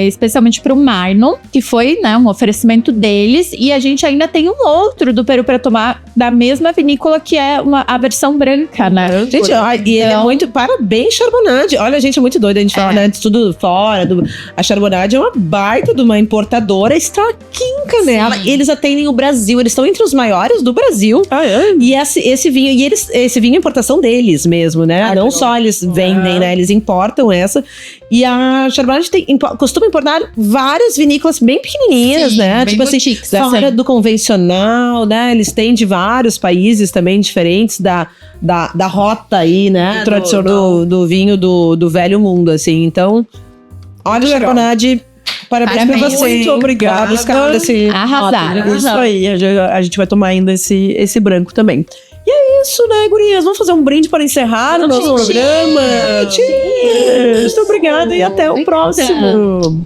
Especialmente pro Marlon, que foi, né, um oferecimento deles. E a gente ainda tem um outro do Peru pra tomar da mesma vinícola, que é a versão branca, né? Gente, ó, e ele é muito... Parabéns, Charbonade. Olha, a gente é muito doida. A gente fala, né, de tudo fora. A Charbonade é uma baita de uma importadora. Está aqui em Canela. Eles atendem o Brasil. Eles estão entre os maiores do Brasil. Ah, é? E esse vinho... E esse vinho é importação deles mesmo, né? Não só eles vendem, né? Eles importam essa. E a Charbonade costuma importar várias vinícolas bem pequenininhas, né? Bem Tipo assim, boutiques, fora assim. do convencional, né? Eles têm de vários países também diferentes da rota aí, né? Do tradicional. Do vinho do velho mundo, assim. Então, olha, Charbonade, parabéns pra Parabéns. você. Muito obrigada. Vai buscar desse... Arrasaram. Isso aí, a gente vai tomar ainda esse branco também. E é isso, né, gurias? Vamos fazer um brinde para encerrar o nosso programa. Cheers! Muito obrigada e até o próximo.